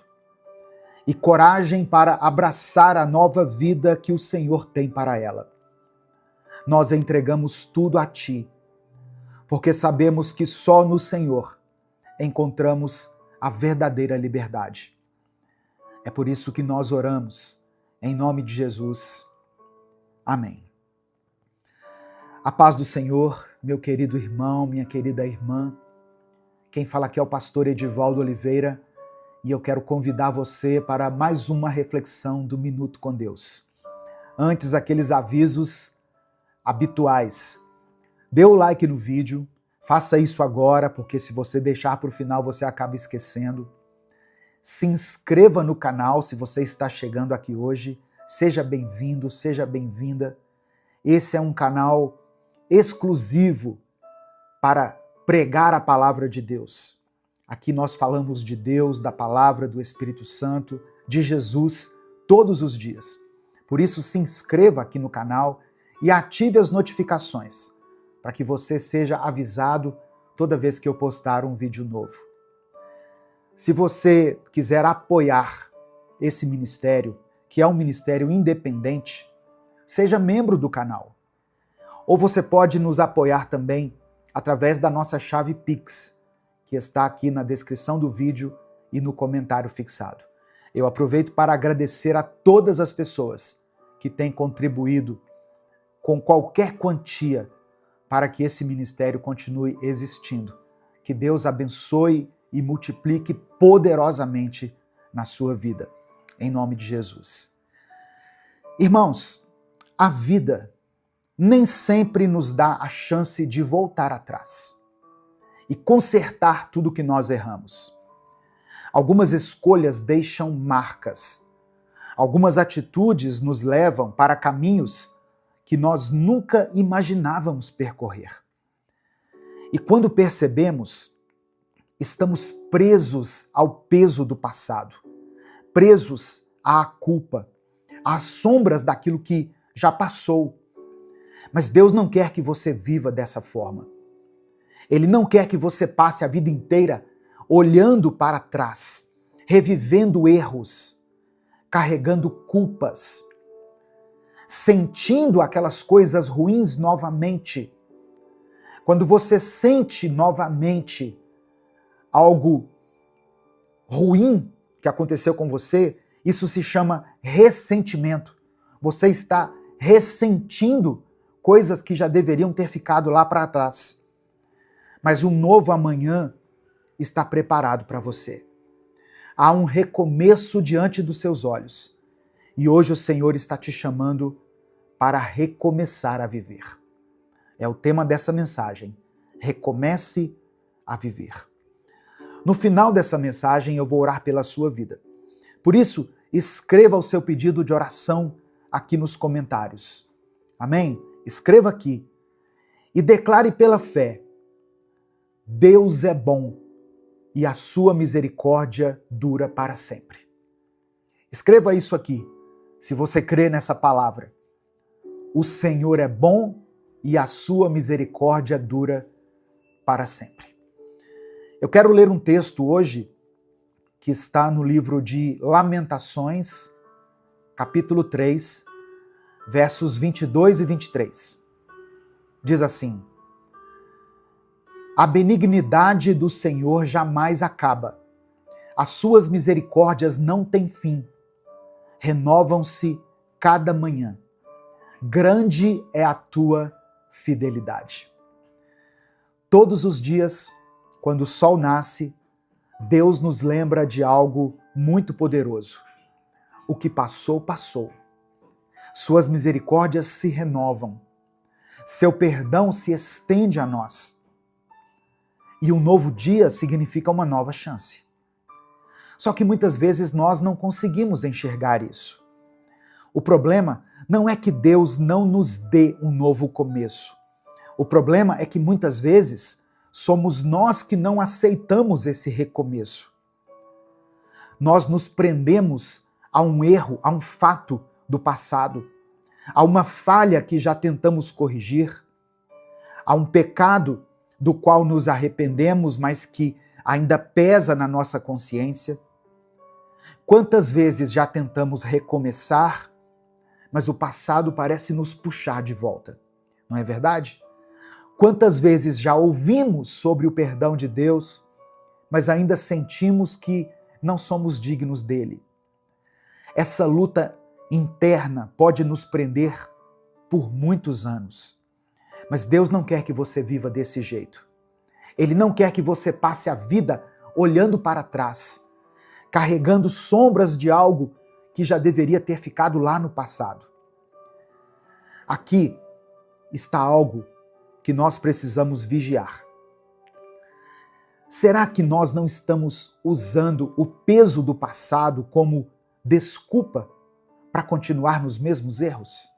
E coragem para abraçar a nova vida que o Senhor tem para ela. Nós entregamos tudo a Ti, porque sabemos que só no Senhor encontramos a verdadeira liberdade. É por isso que nós oramos, em nome de Jesus. Amém. A paz do Senhor, meu querido irmão, minha querida irmã. Quem fala aqui é o pastor Edivaldo Oliveira e eu quero convidar você para mais uma reflexão do Minuto com Deus. Antes, aqueles avisos habituais. Dê o like no vídeo, faça isso agora, porque se você deixar para o final você acaba esquecendo. Se inscreva no canal se você está chegando aqui hoje. Seja bem-vindo, seja bem-vinda. Esse é um canal exclusivo para pregar a palavra de Deus. Aqui nós falamos de Deus, da palavra, do Espírito Santo, de Jesus, todos os dias. Por isso, se inscreva aqui no canal e ative as notificações, para que você seja avisado toda vez que eu postar um vídeo novo. Se você quiser apoiar esse ministério, que é um ministério independente, seja membro do canal. Ou você pode nos apoiar também através da nossa chave Pix, que está aqui na descrição do vídeo e no comentário fixado. Eu aproveito para agradecer a todas as pessoas que têm contribuído com qualquer quantia para que esse ministério continue existindo. Que Deus abençoe e multiplique poderosamente na sua vida, em nome de Jesus. Irmãos, a vida nem sempre nos dá a chance de voltar atrás e consertar tudo que nós erramos. Algumas escolhas deixam marcas. Algumas atitudes nos levam para caminhos que nós nunca imaginávamos percorrer. E quando percebemos, estamos presos ao peso do passado, presos à culpa, às sombras daquilo que já passou. Mas Deus não quer que você viva dessa forma. Ele não quer que você passe a vida inteira olhando para trás, revivendo erros, carregando culpas, sentindo aquelas coisas ruins novamente. Quando você sente novamente algo ruim que aconteceu com você, isso se chama ressentimento. Você está ressentindo coisas que já deveriam ter ficado lá para trás. Mas um novo amanhã está preparado para você. Há um recomeço diante dos seus olhos. E hoje o Senhor está te chamando para recomeçar a viver. É o tema dessa mensagem. Recomece a viver. No final dessa mensagem eu vou orar pela sua vida. Por isso, escreva o seu pedido de oração aqui nos comentários. Amém? Escreva aqui e declare pela fé: Deus é bom e a sua misericórdia dura para sempre. Escreva isso aqui, se você crê nessa palavra. O Senhor é bom e a sua misericórdia dura para sempre. Eu quero ler um texto hoje que está no livro de Lamentações, capítulo 3, versos 22 e 23. Diz assim: A benignidade do Senhor jamais acaba, as suas misericórdias não têm fim, renovam-se cada manhã. Grande é a tua fidelidade. Todos os dias, quando o sol nasce, Deus nos lembra de algo muito poderoso. O que passou, passou. Suas misericórdias se renovam. Seu perdão se estende a nós. E um novo dia significa uma nova chance. Só que muitas vezes nós não conseguimos enxergar isso. O problema não é que Deus não nos dê um novo começo. O problema é que muitas vezes somos nós que não aceitamos esse recomeço. Nós nos prendemos a um erro, a um fato do passado, a uma falha que já tentamos corrigir, a um pecado do qual nos arrependemos, mas que ainda pesa na nossa consciência. Quantas vezes já tentamos recomeçar, mas o passado parece nos puxar de volta, não é verdade? Quantas vezes já ouvimos sobre o perdão de Deus, mas ainda sentimos que não somos dignos dele. Essa luta interna pode nos prender por muitos anos, mas Deus não quer que você viva desse jeito. Ele não quer que você passe a vida olhando para trás, carregando sombras de algo que já deveria ter ficado lá no passado. Aqui está algo que nós precisamos vigiar. Será que nós não estamos usando o peso do passado como desculpa para continuar nos mesmos erros?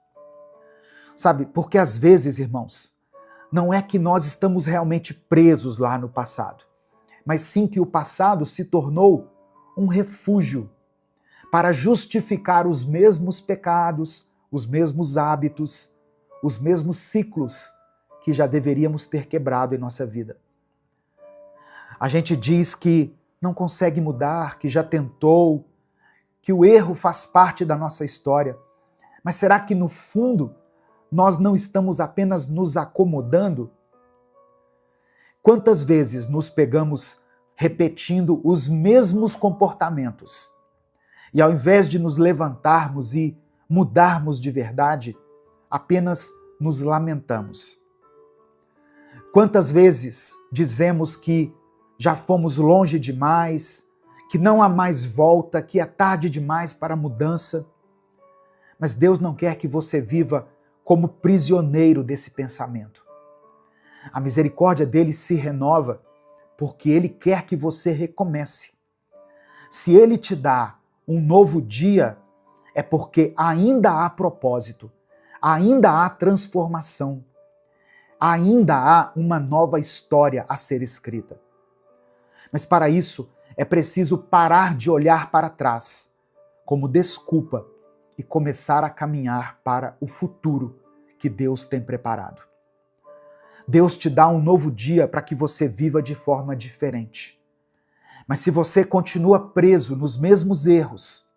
Sabe, porque às vezes, irmãos, não é que nós estamos realmente presos lá no passado, mas sim que o passado se tornou um refúgio para justificar os mesmos pecados, os mesmos hábitos, os mesmos ciclos que já deveríamos ter quebrado em nossa vida. A gente diz que não consegue mudar, que já tentou, que o erro faz parte da nossa história. Mas será que no fundo nós não estamos apenas nos acomodando? Quantas vezes nos pegamos repetindo os mesmos comportamentos e ao invés de nos levantarmos e mudarmos de verdade, apenas nos lamentamos? Quantas vezes dizemos que já fomos longe demais, que não há mais volta, que é tarde demais para a mudança? Mas Deus não quer que você viva como prisioneiro desse pensamento. A misericórdia dele se renova porque ele quer que você recomece. Se ele te dá um novo dia, é porque ainda há propósito, ainda há transformação, ainda há uma nova história a ser escrita. Mas para isso é preciso parar de olhar para trás como desculpa e começar a caminhar para o futuro que Deus tem preparado. Deus te dá um novo dia para que você viva de forma diferente. Mas se você continua preso nos mesmos erros,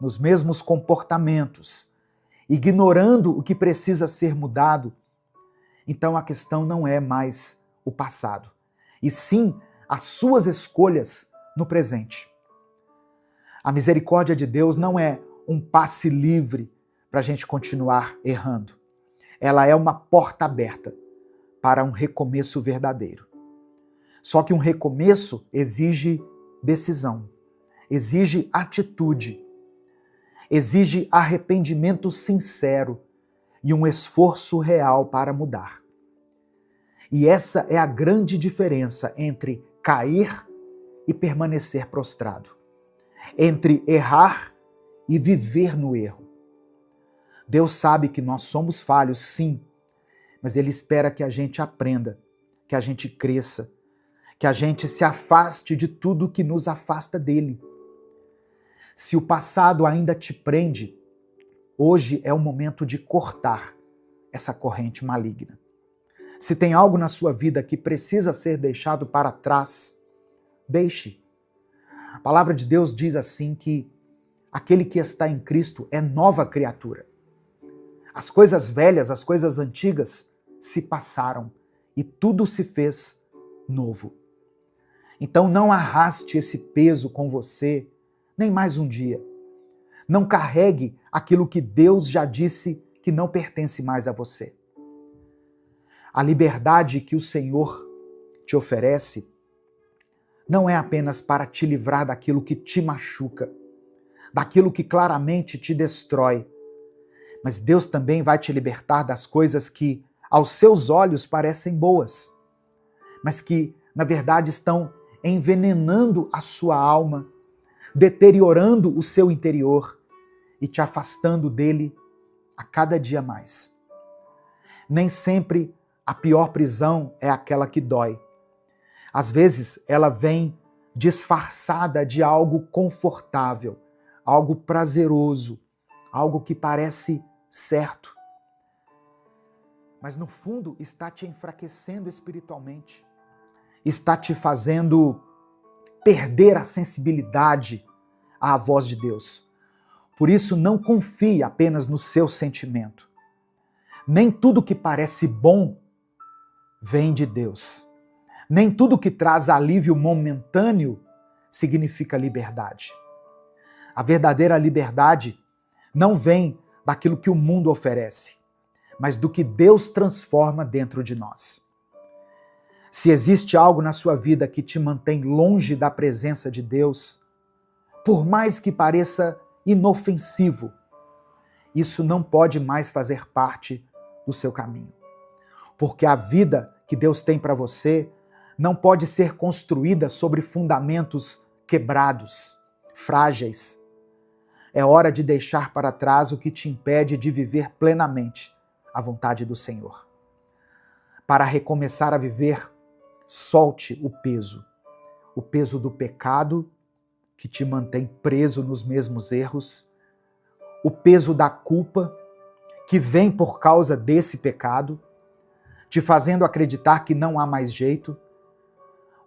nos mesmos comportamentos, ignorando o que precisa ser mudado, então a questão não é mais o passado, e sim as suas escolhas no presente. A misericórdia de Deus não é um passe livre para a gente continuar errando. Ela é uma porta aberta para um recomeço verdadeiro. Só que um recomeço exige decisão, exige atitude, exige arrependimento sincero e um esforço real para mudar. E essa é a grande diferença entre cair e permanecer prostrado, entre errar e viver no erro. Deus sabe que nós somos falhos, sim, mas Ele espera que a gente aprenda, que a gente cresça, que a gente se afaste de tudo que nos afasta dele. Se o passado ainda te prende, hoje é o momento de cortar essa corrente maligna. Se tem algo na sua vida que precisa ser deixado para trás, deixe. A palavra de Deus diz assim que aquele que está em Cristo é nova criatura. As coisas velhas, as coisas antigas se passaram e tudo se fez novo. Então não arraste esse peso com você, nem mais um dia. Não carregue aquilo que Deus já disse que não pertence mais a você. A liberdade que o Senhor te oferece não é apenas para te livrar daquilo que te machuca, daquilo que claramente te destrói, mas Deus também vai te libertar das coisas que aos seus olhos parecem boas, mas que, na verdade, estão envenenando a sua alma, deteriorando o seu interior e te afastando dele a cada dia mais. Nem sempre a pior prisão é aquela que dói. Às vezes, ela vem disfarçada de algo confortável, algo prazeroso, algo que parece certo. Mas no fundo está te enfraquecendo espiritualmente, está te fazendo perder a sensibilidade à voz de Deus. Por isso, não confie apenas no seu sentimento. Nem tudo que parece bom vem de Deus. Nem tudo que traz alívio momentâneo significa liberdade. A verdadeira liberdade não vem daquilo que o mundo oferece, mas do que Deus transforma dentro de nós. Se existe algo na sua vida que te mantém longe da presença de Deus, por mais que pareça inofensivo, isso não pode mais fazer parte do seu caminho. Porque a vida que Deus tem para você não pode ser construída sobre fundamentos quebrados, frágeis. É hora de deixar para trás o que te impede de viver plenamente a vontade do Senhor. Para recomeçar a viver, solte o peso do pecado que te mantém preso nos mesmos erros, o peso da culpa que vem por causa desse pecado, te fazendo acreditar que não há mais jeito,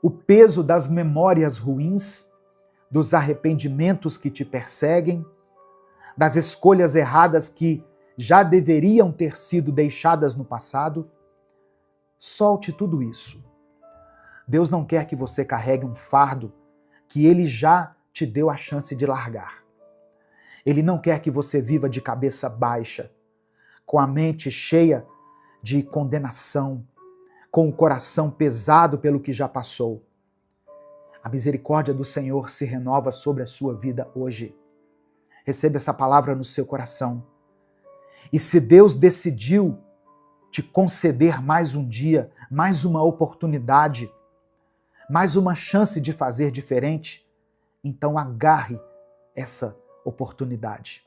o peso das memórias ruins, dos arrependimentos que te perseguem, das escolhas erradas que já deveriam ter sido deixadas no passado. Solte tudo isso. Deus não quer que você carregue um fardo que Ele já te deu a chance de largar. Ele não quer que você viva de cabeça baixa, com a mente cheia de condenação, com o coração pesado pelo que já passou. A misericórdia do Senhor se renova sobre a sua vida hoje. Receba essa palavra no seu coração. E se Deus decidiu te conceder mais um dia, mais uma oportunidade, mais uma chance de fazer diferente, então agarre essa oportunidade.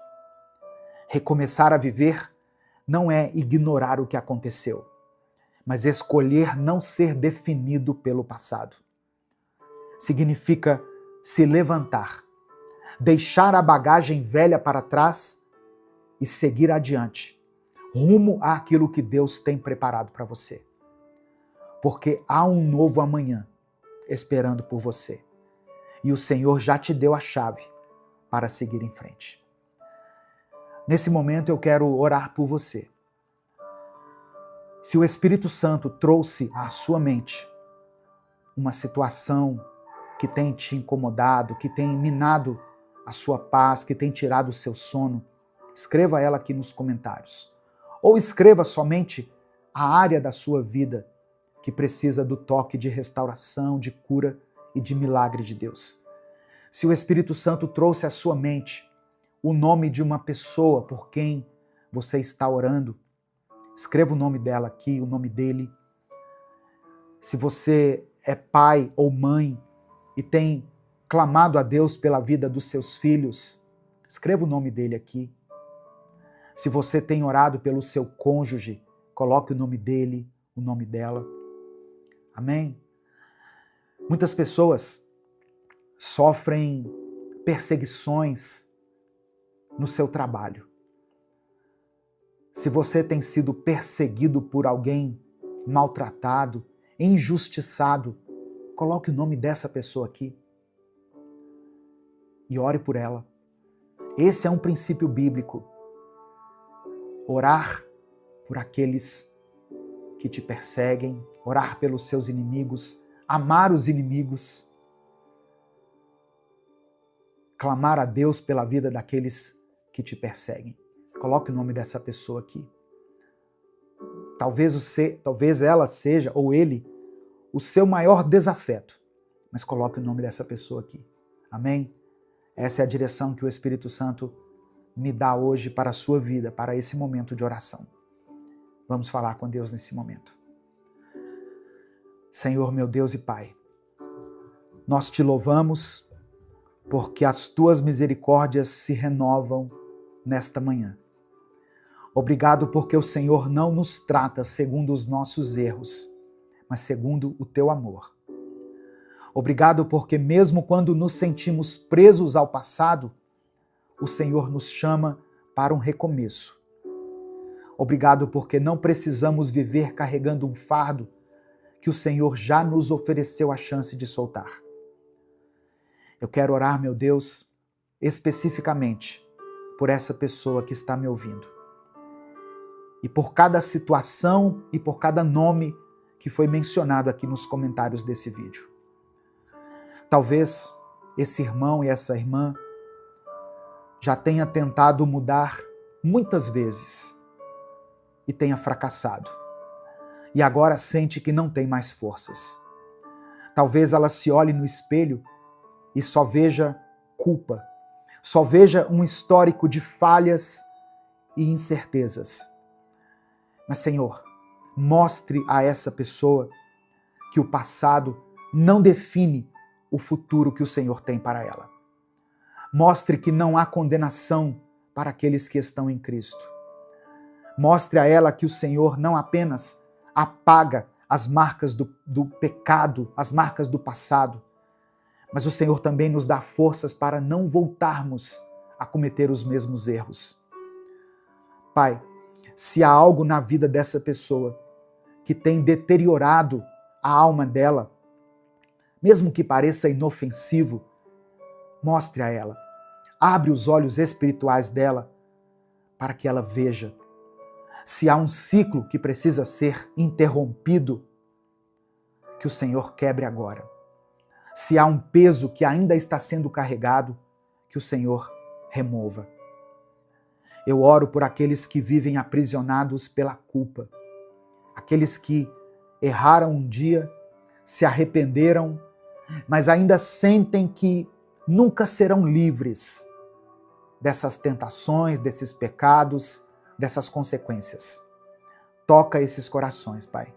Recomeçar a viver não é ignorar o que aconteceu, mas escolher não ser definido pelo passado. Significa se levantar, deixar a bagagem velha para trás e seguir adiante, rumo àquilo que Deus tem preparado para você. Porque há um novo amanhã esperando por você. E o Senhor já te deu a chave para seguir em frente. Nesse momento eu quero orar por você. Se o Espírito Santo trouxe à sua mente uma situação que tem te incomodado, que tem minado a sua paz, que tem tirado o seu sono, escreva ela aqui nos comentários. Ou escreva somente a área da sua vida que precisa do toque de restauração, de cura e de milagre de Deus. Se o Espírito Santo trouxe à sua mente o nome de uma pessoa por quem você está orando, escreva o nome dela aqui, o nome dele. Se você é pai ou mãe e tem clamado a Deus pela vida dos seus filhos, escreva o nome dele aqui. Se você tem orado pelo seu cônjuge, coloque o nome dele, o nome dela. Amém? Muitas pessoas sofrem perseguições no seu trabalho. Se você tem sido perseguido por alguém, maltratado, injustiçado, coloque o nome dessa pessoa aqui e ore por ela. Esse é um princípio bíblico. Orar por aqueles que te perseguem, orar pelos seus inimigos, amar os inimigos, clamar a Deus pela vida daqueles que te perseguem. Coloque o nome dessa pessoa aqui. Talvez ela seja, ou ele, o seu maior desafeto, mas coloque o nome dessa pessoa aqui. Amém? Essa é a direção que o Espírito Santo me dá hoje para a sua vida, para esse momento de oração. Vamos falar com Deus nesse momento. Senhor, meu Deus e Pai, nós te louvamos porque as tuas misericórdias se renovam nesta manhã. Obrigado porque o Senhor não nos trata segundo os nossos erros, mas segundo o teu amor. Obrigado porque mesmo quando nos sentimos presos ao passado, o Senhor nos chama para um recomeço. Obrigado porque não precisamos viver carregando um fardo que o Senhor já nos ofereceu a chance de soltar. Eu quero orar, meu Deus, especificamente por essa pessoa que está me ouvindo. E por cada situação e por cada nome que foi mencionado aqui nos comentários desse vídeo. Talvez esse irmão e essa irmã já tenha tentado mudar muitas vezes e tenha fracassado. E agora sente que não tem mais forças. Talvez ela se olhe no espelho e só veja culpa, só veja um histórico de falhas e incertezas. Mas, Senhor, mostre a essa pessoa que o passado não define o futuro que o Senhor tem para ela. Mostre que não há condenação para aqueles que estão em Cristo. Mostre a ela que o Senhor não apenas apaga as marcas do pecado, as marcas do passado, mas o Senhor também nos dá forças para não voltarmos a cometer os mesmos erros. Pai, se há algo na vida dessa pessoa que tem deteriorado a alma dela, mesmo que pareça inofensivo, mostre a ela. Abre os olhos espirituais dela para que ela veja. Se há um ciclo que precisa ser interrompido, que o Senhor quebre agora. Se há um peso que ainda está sendo carregado, que o Senhor remova. Eu oro por aqueles que vivem aprisionados pela culpa, aqueles que erraram um dia, se arrependeram, mas ainda sentem que nunca serão livres dessas tentações, desses pecados, dessas consequências. Toca esses corações, Pai,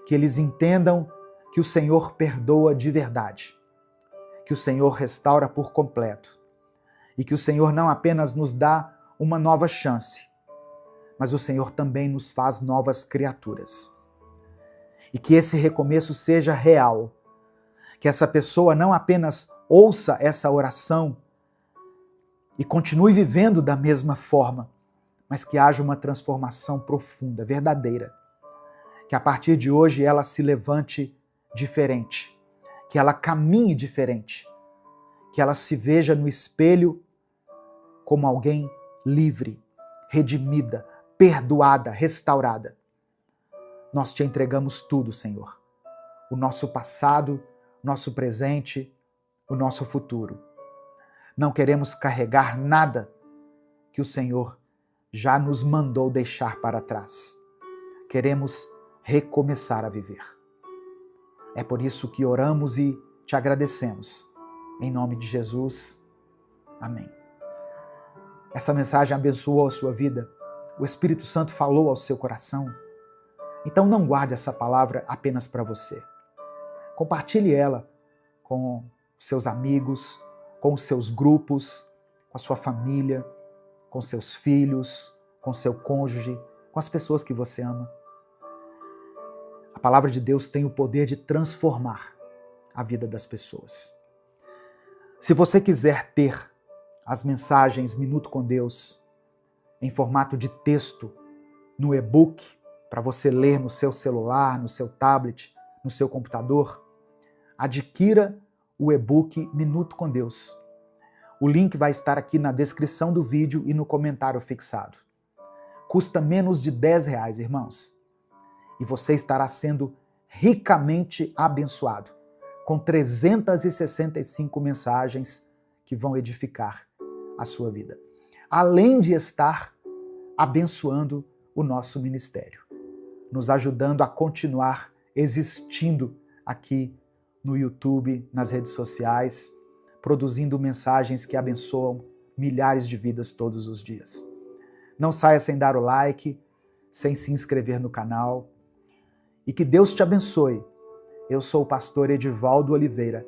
que eles entendam que o Senhor perdoa de verdade, que o Senhor restaura por completo e que o Senhor não apenas nos dá uma nova chance, mas o Senhor também nos faz novas criaturas. E que esse recomeço seja real, que essa pessoa não apenas ouça essa oração e continue vivendo da mesma forma, mas que haja uma transformação profunda, verdadeira. Que a partir de hoje ela se levante diferente, que ela caminhe diferente, que ela se veja no espelho como alguém livre, redimida, perdoada, restaurada. Nós te entregamos tudo, Senhor. O nosso passado, nosso presente, o nosso futuro. Não queremos carregar nada que o Senhor já nos mandou deixar para trás. Queremos recomeçar a viver. É por isso que oramos e te agradecemos. Em nome de Jesus. Amém. Essa mensagem abençoou a sua vida. O Espírito Santo falou ao seu coração. Então não guarde essa palavra apenas para você. Compartilhe ela com seus amigos, com os seus grupos, com a sua família, com seus filhos, com seu cônjuge, com as pessoas que você ama. A palavra de Deus tem o poder de transformar a vida das pessoas. Se você quiser ter as mensagens Minuto com Deus em formato de texto no e-book, para você ler no seu celular, no seu tablet, no seu computador, adquira o e-book Minuto com Deus. O link vai estar aqui na descrição do vídeo e no comentário fixado. Custa menos de R$10, irmãos. E você estará sendo ricamente abençoado, com 365 mensagens que vão edificar a sua vida. Além de estar abençoando o nosso ministério, nos ajudando a continuar existindo aqui no YouTube, nas redes sociais, produzindo mensagens que abençoam milhares de vidas todos os dias. Não saia sem dar o like, sem se inscrever no canal. E que Deus te abençoe. Eu sou o pastor Edivaldo Oliveira.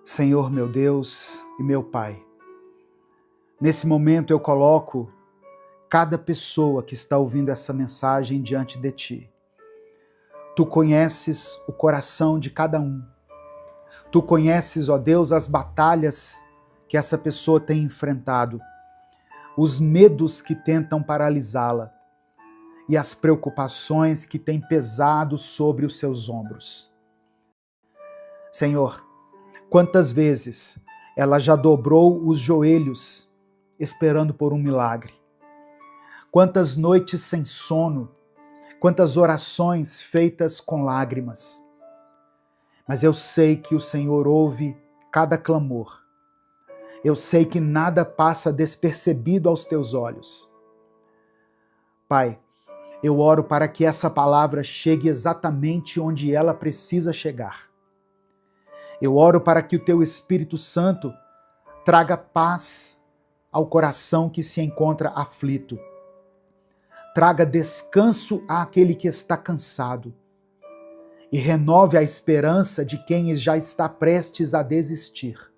Senhor meu Deus e meu Pai, nesse momento eu coloco cada pessoa que está ouvindo essa mensagem diante de Ti. Tu conheces o coração de cada um. Tu conheces, ó Deus, as batalhas que essa pessoa tem enfrentado, os medos que tentam paralisá-la e as preocupações que têm pesado sobre os seus ombros. Senhor, quantas vezes ela já dobrou os joelhos esperando por um milagre? Quantas noites sem sono, quantas orações feitas com lágrimas. Mas eu sei que o Senhor ouve cada clamor. Eu sei que nada passa despercebido aos teus olhos. Pai, eu oro para que essa palavra chegue exatamente onde ela precisa chegar. Eu oro para que o teu Espírito Santo traga paz ao coração que se encontra aflito. Traga descanso àquele que está cansado. E renove a esperança de quem já está prestes a desistir.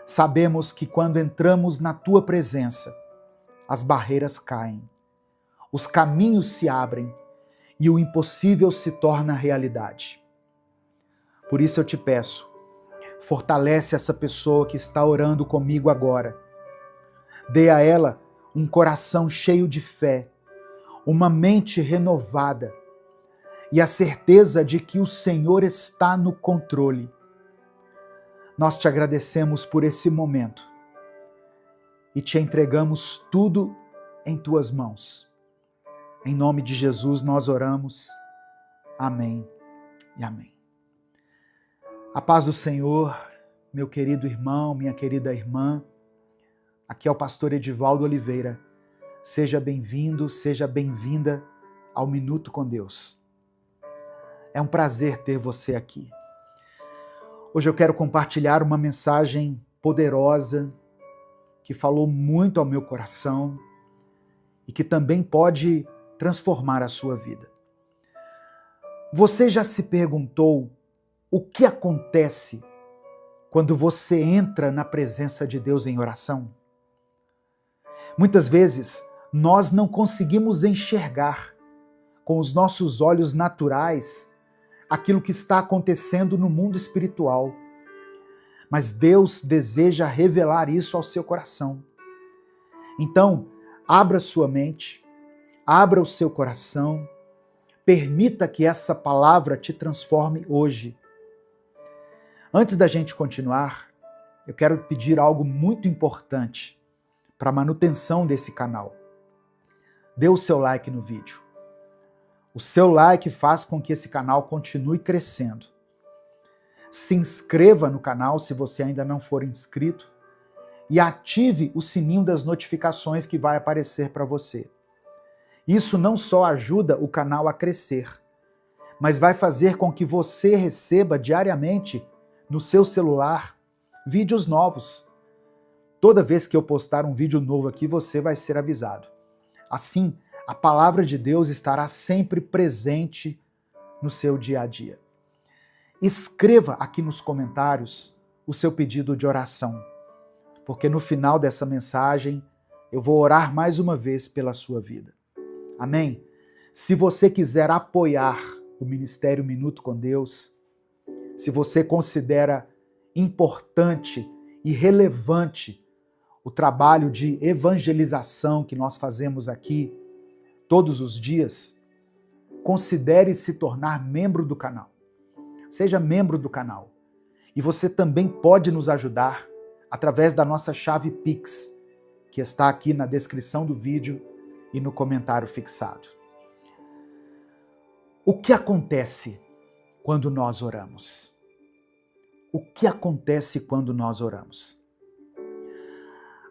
Sabemos que quando entramos na tua presença, as barreiras caem, os caminhos se abrem e o impossível se torna realidade. Por isso eu te peço, fortalece essa pessoa que está orando comigo agora. Dê a ela um coração cheio de fé, uma mente renovada e a certeza de que o Senhor está no controle. Nós te agradecemos por esse momento e te entregamos tudo em tuas mãos. Em nome de Jesus nós oramos. Amém e amém. A paz do Senhor, meu querido irmão, minha querida irmã. Aqui é o pastor Edivaldo Oliveira. Seja bem-vindo, seja bem-vinda ao Minuto com Deus. É um prazer ter você aqui. Hoje eu quero compartilhar uma mensagem poderosa que falou muito ao meu coração e que também pode transformar a sua vida. Você já se perguntou o que acontece quando você entra na presença de Deus em oração? Muitas vezes nós não conseguimos enxergar com os nossos olhos naturais aquilo que está acontecendo no mundo espiritual. Mas Deus deseja revelar isso ao seu coração. Então, abra sua mente, abra o seu coração, permita que essa palavra te transforme hoje. Antes da gente continuar, eu quero pedir algo muito importante para a manutenção desse canal. Dê o seu like no vídeo. O seu like faz com que esse canal continue crescendo. Se inscreva no canal se você ainda não for inscrito e ative o sininho das notificações que vai aparecer para você. Isso não só ajuda o canal a crescer, mas vai fazer com que você receba diariamente no seu celular vídeos novos. Toda vez que eu postar um vídeo novo aqui, você vai ser avisado. Assim, a palavra de Deus estará sempre presente no seu dia a dia. Escreva aqui nos comentários o seu pedido de oração, porque no final dessa mensagem eu vou orar mais uma vez pela sua vida. Amém? Se você quiser apoiar o Ministério Minuto com Deus, se você considera importante e relevante o trabalho de evangelização que nós fazemos aqui todos os dias, considere se tornar membro do canal. Seja membro do canal. E você também pode nos ajudar através da nossa chave Pix, que está aqui na descrição do vídeo e no comentário fixado. O que acontece quando nós oramos? O que acontece quando nós oramos?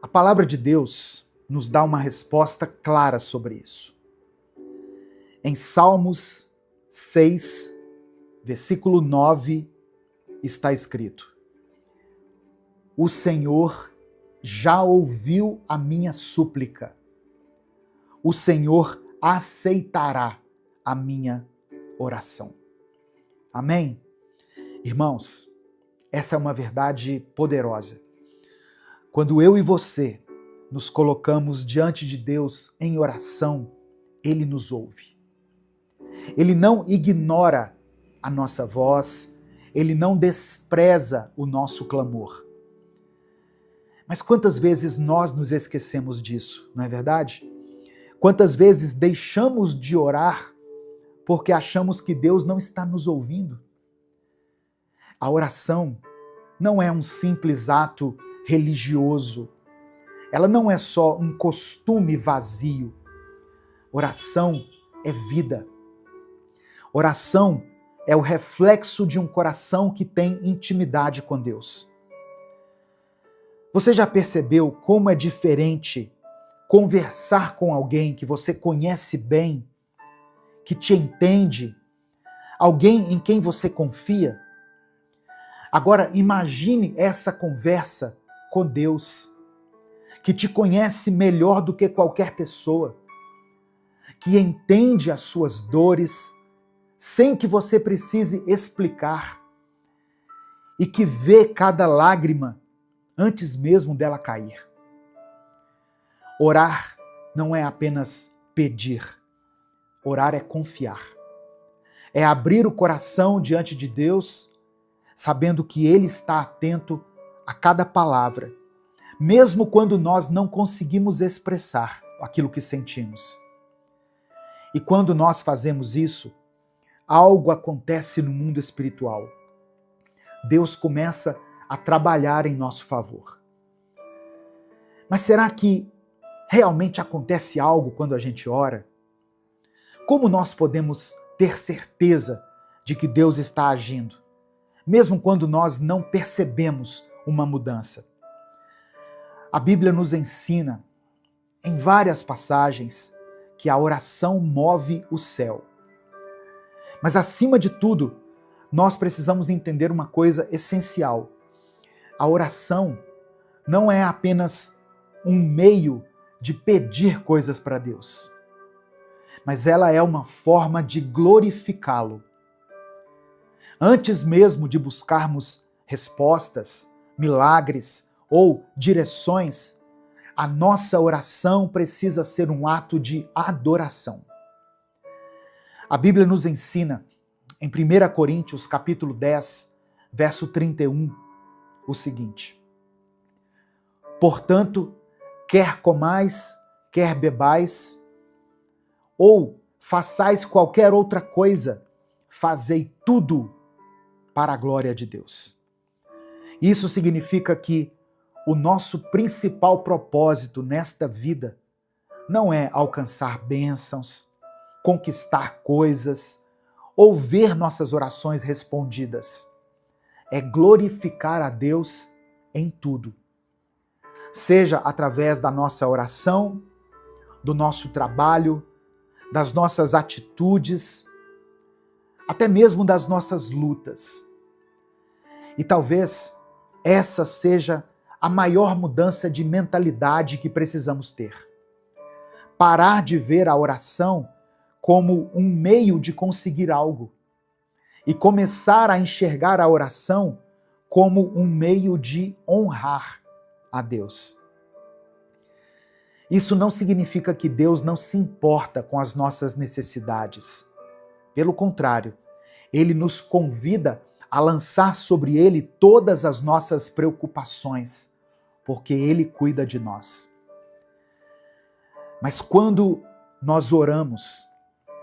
A palavra de Deus nos dá uma resposta clara sobre isso. Em Salmos 6, versículo 9, está escrito: O Senhor já ouviu a minha súplica. O Senhor aceitará a minha oração. Amém? Irmãos, essa é uma verdade poderosa. Quando eu e você nos colocamos diante de Deus em oração, Ele nos ouve. Ele não ignora a nossa voz, Ele não despreza o nosso clamor. Mas quantas vezes nós nos esquecemos disso, não é verdade? Quantas vezes deixamos de orar porque achamos que Deus não está nos ouvindo? A oração não é um simples ato religioso. Ela não é só um costume vazio. Oração é vida. Oração é o reflexo de um coração que tem intimidade com Deus. Você já percebeu como é diferente conversar com alguém que você conhece bem, que te entende, alguém em quem você confia? Agora imagine essa conversa com Deus, que te conhece melhor do que qualquer pessoa, que entende as suas dores sem que você precise explicar e que vê cada lágrima antes mesmo dela cair. Orar não é apenas pedir. Orar é confiar. É abrir o coração diante de Deus, sabendo que Ele está atento a cada palavra, mesmo quando nós não conseguimos expressar aquilo que sentimos. E quando nós fazemos isso, algo acontece no mundo espiritual. Deus começa a trabalhar em nosso favor. Mas será que realmente acontece algo quando a gente ora? Como nós podemos ter certeza de que Deus está agindo, mesmo quando nós não percebemos uma mudança? A Bíblia nos ensina, em várias passagens, que a oração move o céu. Mas, acima de tudo, nós precisamos entender uma coisa essencial. A oração não é apenas um meio de pedir coisas para Deus, mas ela é uma forma de glorificá-lo. Antes mesmo de buscarmos respostas, milagres ou direções, a nossa oração precisa ser um ato de adoração. A Bíblia nos ensina, em 1 Coríntios capítulo 10, verso 31, o seguinte: Portanto, quer comais, quer bebais, ou façais qualquer outra coisa, fazei tudo para a glória de Deus. Isso significa que o nosso principal propósito nesta vida não é alcançar bênçãos, conquistar coisas ou ver nossas orações respondidas. É glorificar a Deus em tudo. Seja através da nossa oração, do nosso trabalho, das nossas atitudes, até mesmo das nossas lutas. E talvez essa seja a maior mudança de mentalidade que precisamos ter. Parar de ver a oração como um meio de conseguir algo e começar a enxergar a oração como um meio de honrar a Deus. Isso não significa que Deus não se importa com as nossas necessidades. Pelo contrário, Ele nos convida a lançar sobre Ele todas as nossas preocupações, porque Ele cuida de nós. Mas quando nós oramos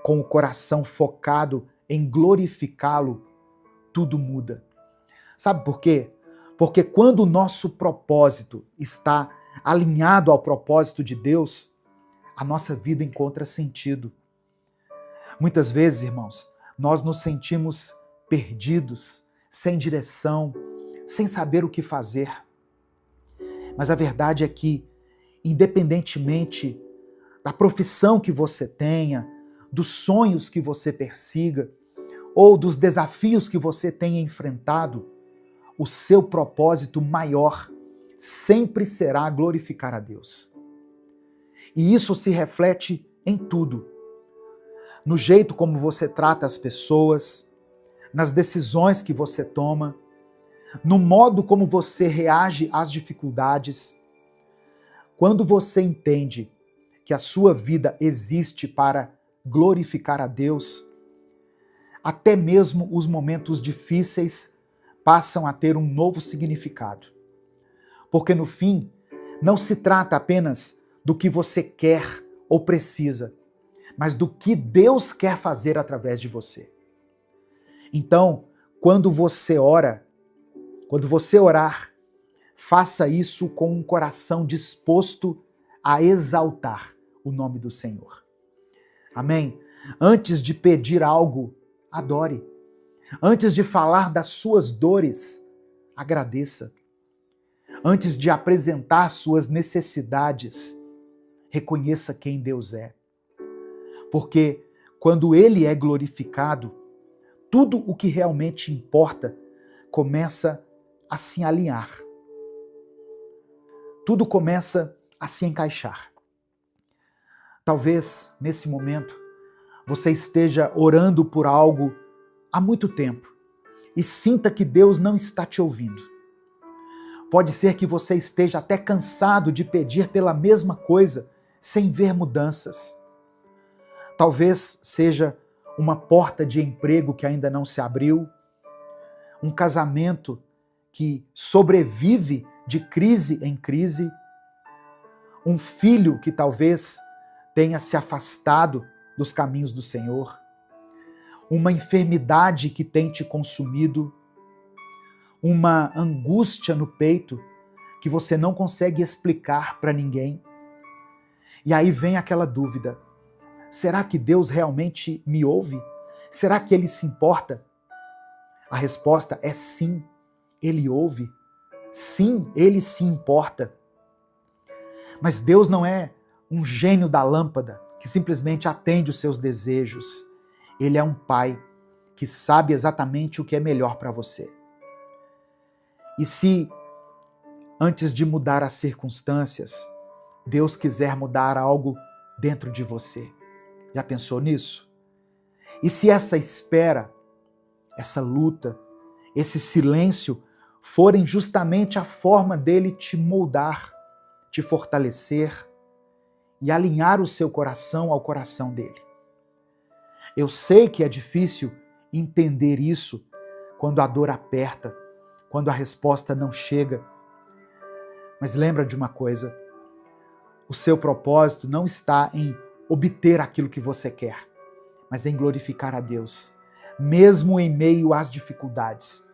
com o coração focado em glorificá-lo, tudo muda. Sabe por quê? Porque quando o nosso propósito está alinhado ao propósito de Deus, a nossa vida encontra sentido. Muitas vezes, irmãos, nós nos sentimos perdidos, sem direção, sem saber o que fazer. Mas a verdade é que, independentemente da profissão que você tenha, dos sonhos que você persiga, ou dos desafios que você tenha enfrentado, o seu propósito maior sempre será glorificar a Deus. E isso se reflete em tudo. No jeito como você trata as pessoas, nas decisões que você toma, no modo como você reage às dificuldades. Quando você entende que a sua vida existe para glorificar a Deus, até mesmo os momentos difíceis passam a ter um novo significado. Porque no fim, não se trata apenas do que você quer ou precisa, mas do que Deus quer fazer através de você. Então, quando você orar, faça isso com um coração disposto a exaltar o nome do Senhor. Amém? Antes de pedir algo, adore. Antes de falar das suas dores, agradeça. Antes de apresentar suas necessidades, reconheça quem Deus é. Porque quando Ele é glorificado, tudo o que realmente importa começa a se alinhar. Tudo começa a se encaixar. Talvez, nesse momento, você esteja orando por algo há muito tempo e sinta que Deus não está te ouvindo. Pode ser que você esteja até cansado de pedir pela mesma coisa sem ver mudanças. Talvez seja uma porta de emprego que ainda não se abriu, um casamento que sobrevive de crise em crise, um filho que talvez tenha se afastado dos caminhos do Senhor, uma enfermidade que tem te consumido, uma angústia no peito que você não consegue explicar para ninguém. E aí vem aquela dúvida: será que Deus realmente me ouve? Será que Ele se importa? A resposta é sim, Ele ouve. Sim, Ele se importa. Mas Deus não é um gênio da lâmpada que simplesmente atende os seus desejos. Ele é um Pai que sabe exatamente o que é melhor para você. E se, antes de mudar as circunstâncias, Deus quiser mudar algo dentro de você? Já pensou nisso? E se essa espera, essa luta, esse silêncio forem justamente a forma dele te moldar, te fortalecer e alinhar o seu coração ao coração dele? Eu sei que é difícil entender isso quando a dor aperta, quando a resposta não chega. Mas lembra de uma coisa: o seu propósito não está em obter aquilo que você quer, mas em glorificar a Deus, mesmo em meio às dificuldades,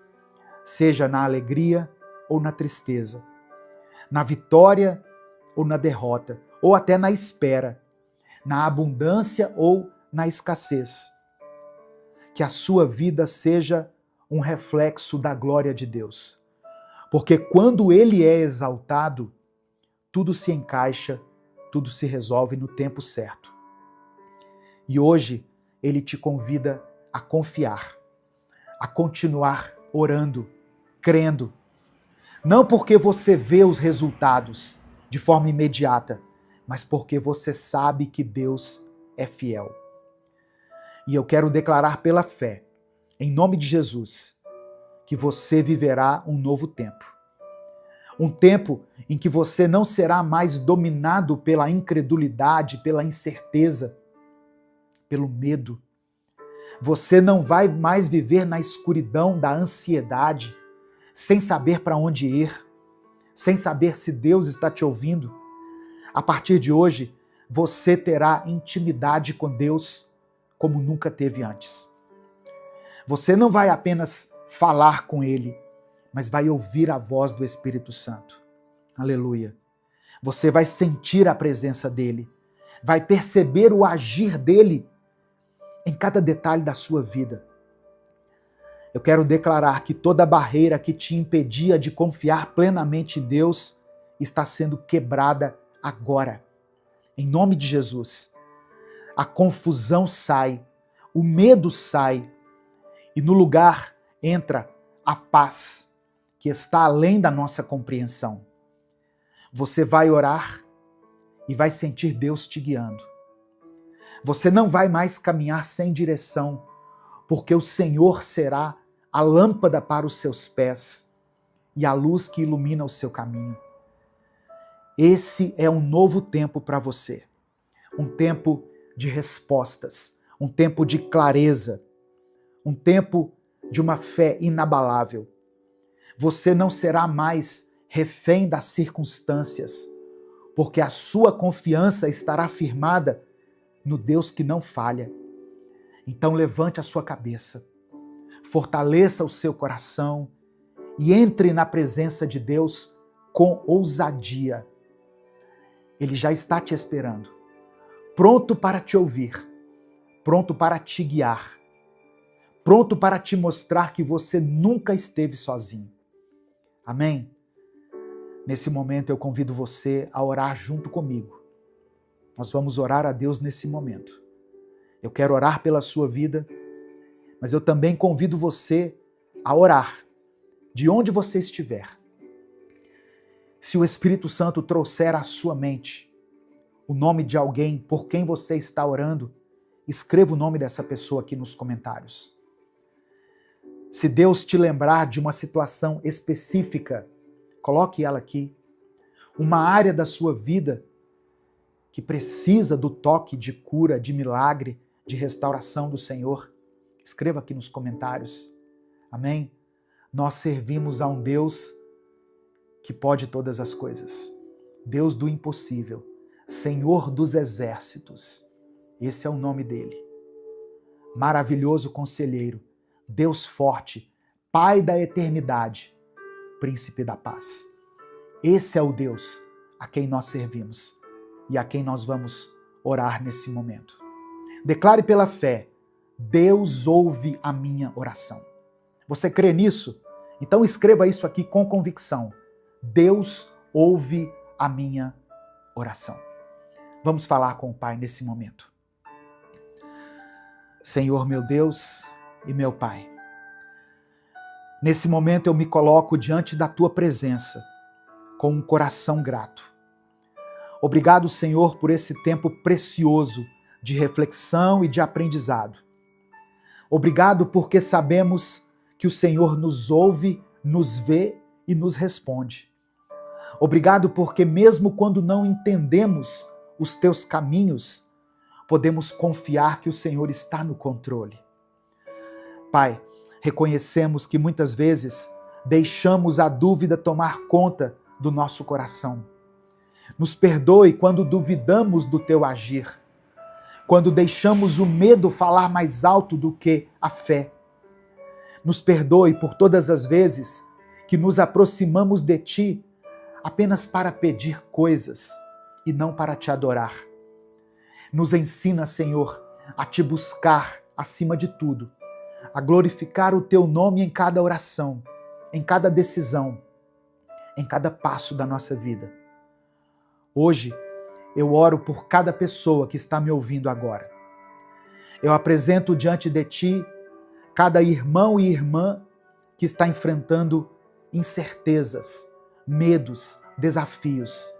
seja na alegria ou na tristeza, na vitória ou na derrota, ou até na espera, na abundância ou na escassez. Que a sua vida seja um reflexo da glória de Deus. Porque quando Ele é exaltado, tudo se encaixa, tudo se resolve no tempo certo. E hoje Ele te convida a confiar, a continuar orando, crendo. Não porque você vê os resultados de forma imediata, mas porque você sabe que Deus é fiel. E eu quero declarar pela fé, em nome de Jesus, que você viverá um novo tempo. Um tempo em que você não será mais dominado pela incredulidade, pela incerteza, pelo medo, Você não vai mais viver na escuridão da ansiedade, sem saber para onde ir, sem saber se Deus está te ouvindo. A partir de hoje, você terá intimidade com Deus como nunca teve antes. Você não vai apenas falar com Ele, mas vai ouvir a voz do Espírito Santo. Aleluia. Você vai sentir a presença dEle, vai perceber o agir dEle em cada detalhe da sua vida. Eu quero declarar que toda barreira que te impedia de confiar plenamente em Deus está sendo quebrada agora. Em nome de Jesus. A confusão sai, o medo sai e no lugar entra a paz que está além da nossa compreensão. Você vai orar e vai sentir Deus te guiando. Você não vai mais caminhar sem direção, porque o Senhor será a lâmpada para os seus pés e a luz que ilumina o seu caminho. Esse é um novo tempo para você. Um tempo de respostas, um tempo de clareza, um tempo de uma fé inabalável. Você não será mais refém das circunstâncias, porque a sua confiança estará firmada no Deus que não falha. Então levante a sua cabeça, fortaleça o seu coração e entre na presença de Deus com ousadia. Ele já está te esperando, pronto para te ouvir, pronto para te guiar, pronto para te mostrar que você nunca esteve sozinho. Amém? Nesse momento eu convido você a orar junto comigo. Nós vamos orar a Deus nesse momento. Eu quero orar pela sua vida, mas eu também convido você a orar de onde você estiver. Se o Espírito Santo trouxer à sua mente o nome de alguém por quem você está orando, escreva o nome dessa pessoa aqui nos comentários. Se Deus te lembrar de uma situação específica, coloque ela aqui. Uma área da sua vida que precisa do toque de cura, de milagre, de restauração do Senhor, escreva aqui nos comentários. Amém? Nós servimos a um Deus que pode todas as coisas. Deus do impossível, Senhor dos exércitos. Esse é o nome dele. Maravilhoso conselheiro, Deus forte, Pai da eternidade, Príncipe da paz. Esse é o Deus a quem nós servimos e a quem nós vamos orar nesse momento. Declare pela fé: Deus ouve a minha oração. Você crê nisso? Então escreva isso aqui com convicção. Deus ouve a minha oração. Vamos falar com o Pai nesse momento. Senhor meu Deus e meu Pai, nesse momento eu me coloco diante da Tua presença com um coração grato. Obrigado, Senhor, por esse tempo precioso de reflexão e de aprendizado. Obrigado porque sabemos que o Senhor nos ouve, nos vê e nos responde. Obrigado porque mesmo quando não entendemos os Teus caminhos, podemos confiar que o Senhor está no controle. Pai, reconhecemos que muitas vezes deixamos a dúvida tomar conta do nosso coração. Nos perdoe quando duvidamos do Teu agir, quando deixamos o medo falar mais alto do que a fé. Nos perdoe por todas as vezes que nos aproximamos de Ti apenas para pedir coisas e não para Te adorar. Nos ensina, Senhor, a Te buscar acima de tudo, a glorificar o Teu nome em cada oração, em cada decisão, em cada passo da nossa vida. Hoje, eu oro por cada pessoa que está me ouvindo agora. Eu apresento diante de Ti cada irmão e irmã que está enfrentando incertezas, medos, desafios.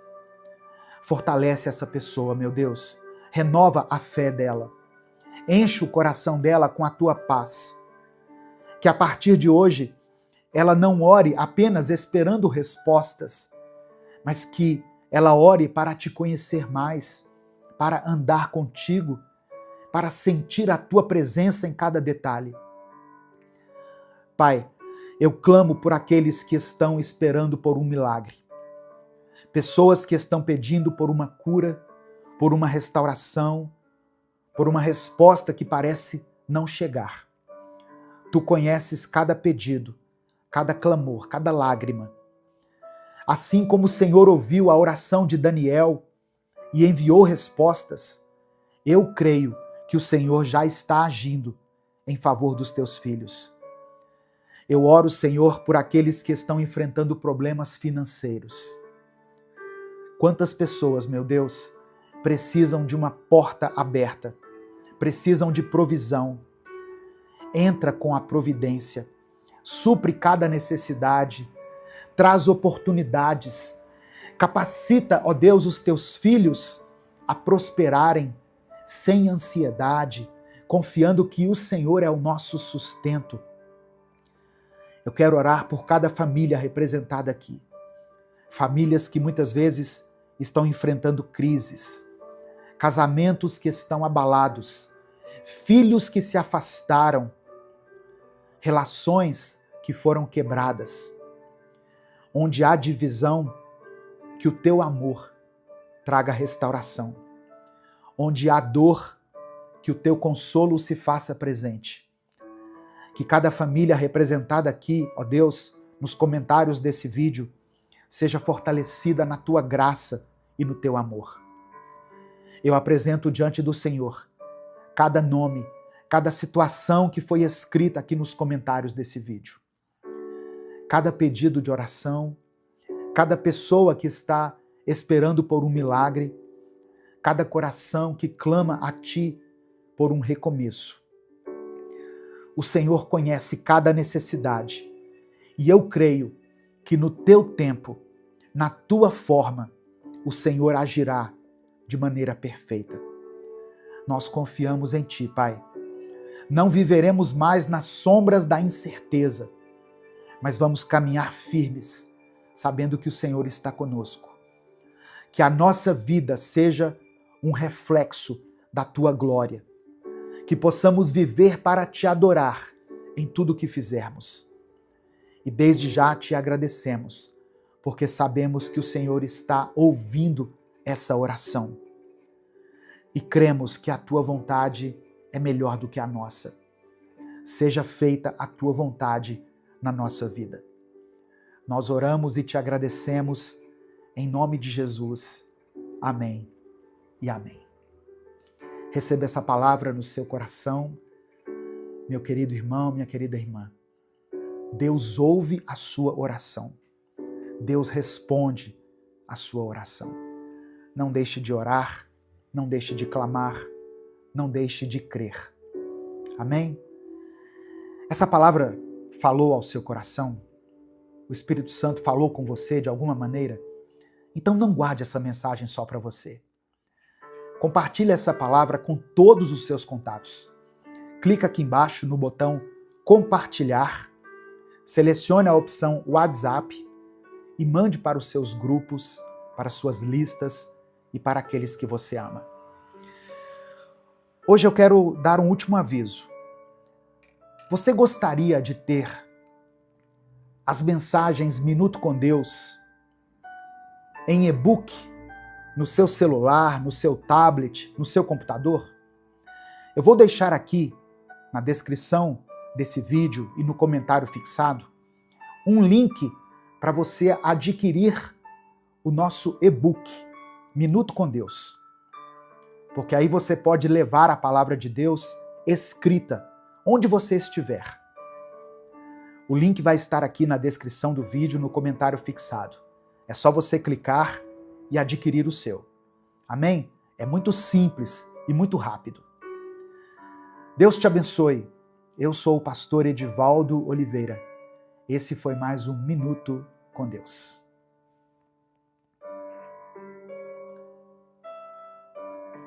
Fortalece essa pessoa, meu Deus. Renova a fé dela. Enche o coração dela com a Tua paz. Que a partir de hoje, ela não ore apenas esperando respostas, mas que ela ore para Te conhecer mais, para andar contigo, para sentir a tua presença em cada detalhe. Pai, eu clamo por aqueles que estão esperando por um milagre. Pessoas que estão pedindo por uma cura, por uma restauração, por uma resposta que parece não chegar. Tu conheces cada pedido, cada clamor, cada lágrima. Assim como o Senhor ouviu a oração de Daniel e enviou respostas, eu creio que o Senhor já está agindo em favor dos teus filhos. Eu oro, Senhor, por aqueles que estão enfrentando problemas financeiros. Quantas pessoas, meu Deus, precisam de uma porta aberta, precisam de provisão. Entra com a providência, supre cada necessidade, traz oportunidades, capacita, ó Deus, os teus filhos a prosperarem sem ansiedade, confiando que o Senhor é o nosso sustento. Eu quero orar por cada família representada aqui. Famílias que muitas vezes estão enfrentando crises, casamentos que estão abalados, filhos que se afastaram, relações que foram quebradas. Onde há divisão, que o teu amor traga restauração. Onde há dor, que o teu consolo se faça presente. Que cada família representada aqui, ó Deus, nos comentários desse vídeo, seja fortalecida na tua graça e no teu amor. Eu apresento diante do Senhor cada nome, cada situação que foi escrita aqui nos comentários desse vídeo. Cada pedido de oração, cada pessoa que está esperando por um milagre, cada coração que clama a Ti por um recomeço. O Senhor conhece cada necessidade e eu creio que no Teu tempo, na Tua forma, o Senhor agirá de maneira perfeita. Nós confiamos em Ti, Pai. Não viveremos mais nas sombras da incerteza, mas vamos caminhar firmes, sabendo que o Senhor está conosco. Que a nossa vida seja um reflexo da Tua glória. Que possamos viver para Te adorar em tudo o que fizermos. E desde já Te agradecemos, porque sabemos que o Senhor está ouvindo essa oração. E cremos que a Tua vontade é melhor do que a nossa. Seja feita a Tua vontade na nossa vida. Nós oramos e Te agradecemos em nome de Jesus. Amém e amém. Receba essa palavra no seu coração, meu querido irmão, minha querida irmã. Deus ouve a sua oração. Deus responde a sua oração. Não deixe de orar, não deixe de clamar, não deixe de crer. Amém? Essa palavra falou ao seu coração? O Espírito Santo falou com você de alguma maneira? Então não guarde essa mensagem só para você. Compartilhe essa palavra com todos os seus contatos. Clica aqui embaixo no botão compartilhar, selecione a opção WhatsApp e mande para os seus grupos, para suas listas e para aqueles que você ama. Hoje eu quero dar um último aviso. Você gostaria de ter as mensagens Minuto com Deus em e-book no seu celular, no seu tablet, no seu computador? Eu vou deixar aqui na descrição desse vídeo e no comentário fixado um link para você adquirir o nosso e-book Minuto com Deus. Porque aí você pode levar a palavra de Deus escrita onde você estiver. O link vai estar aqui na descrição do vídeo, no comentário fixado. É só você clicar e adquirir o seu. Amém? É muito simples e muito rápido. Deus te abençoe. Eu sou o pastor Edivaldo Oliveira. Esse foi mais um Minuto com Deus.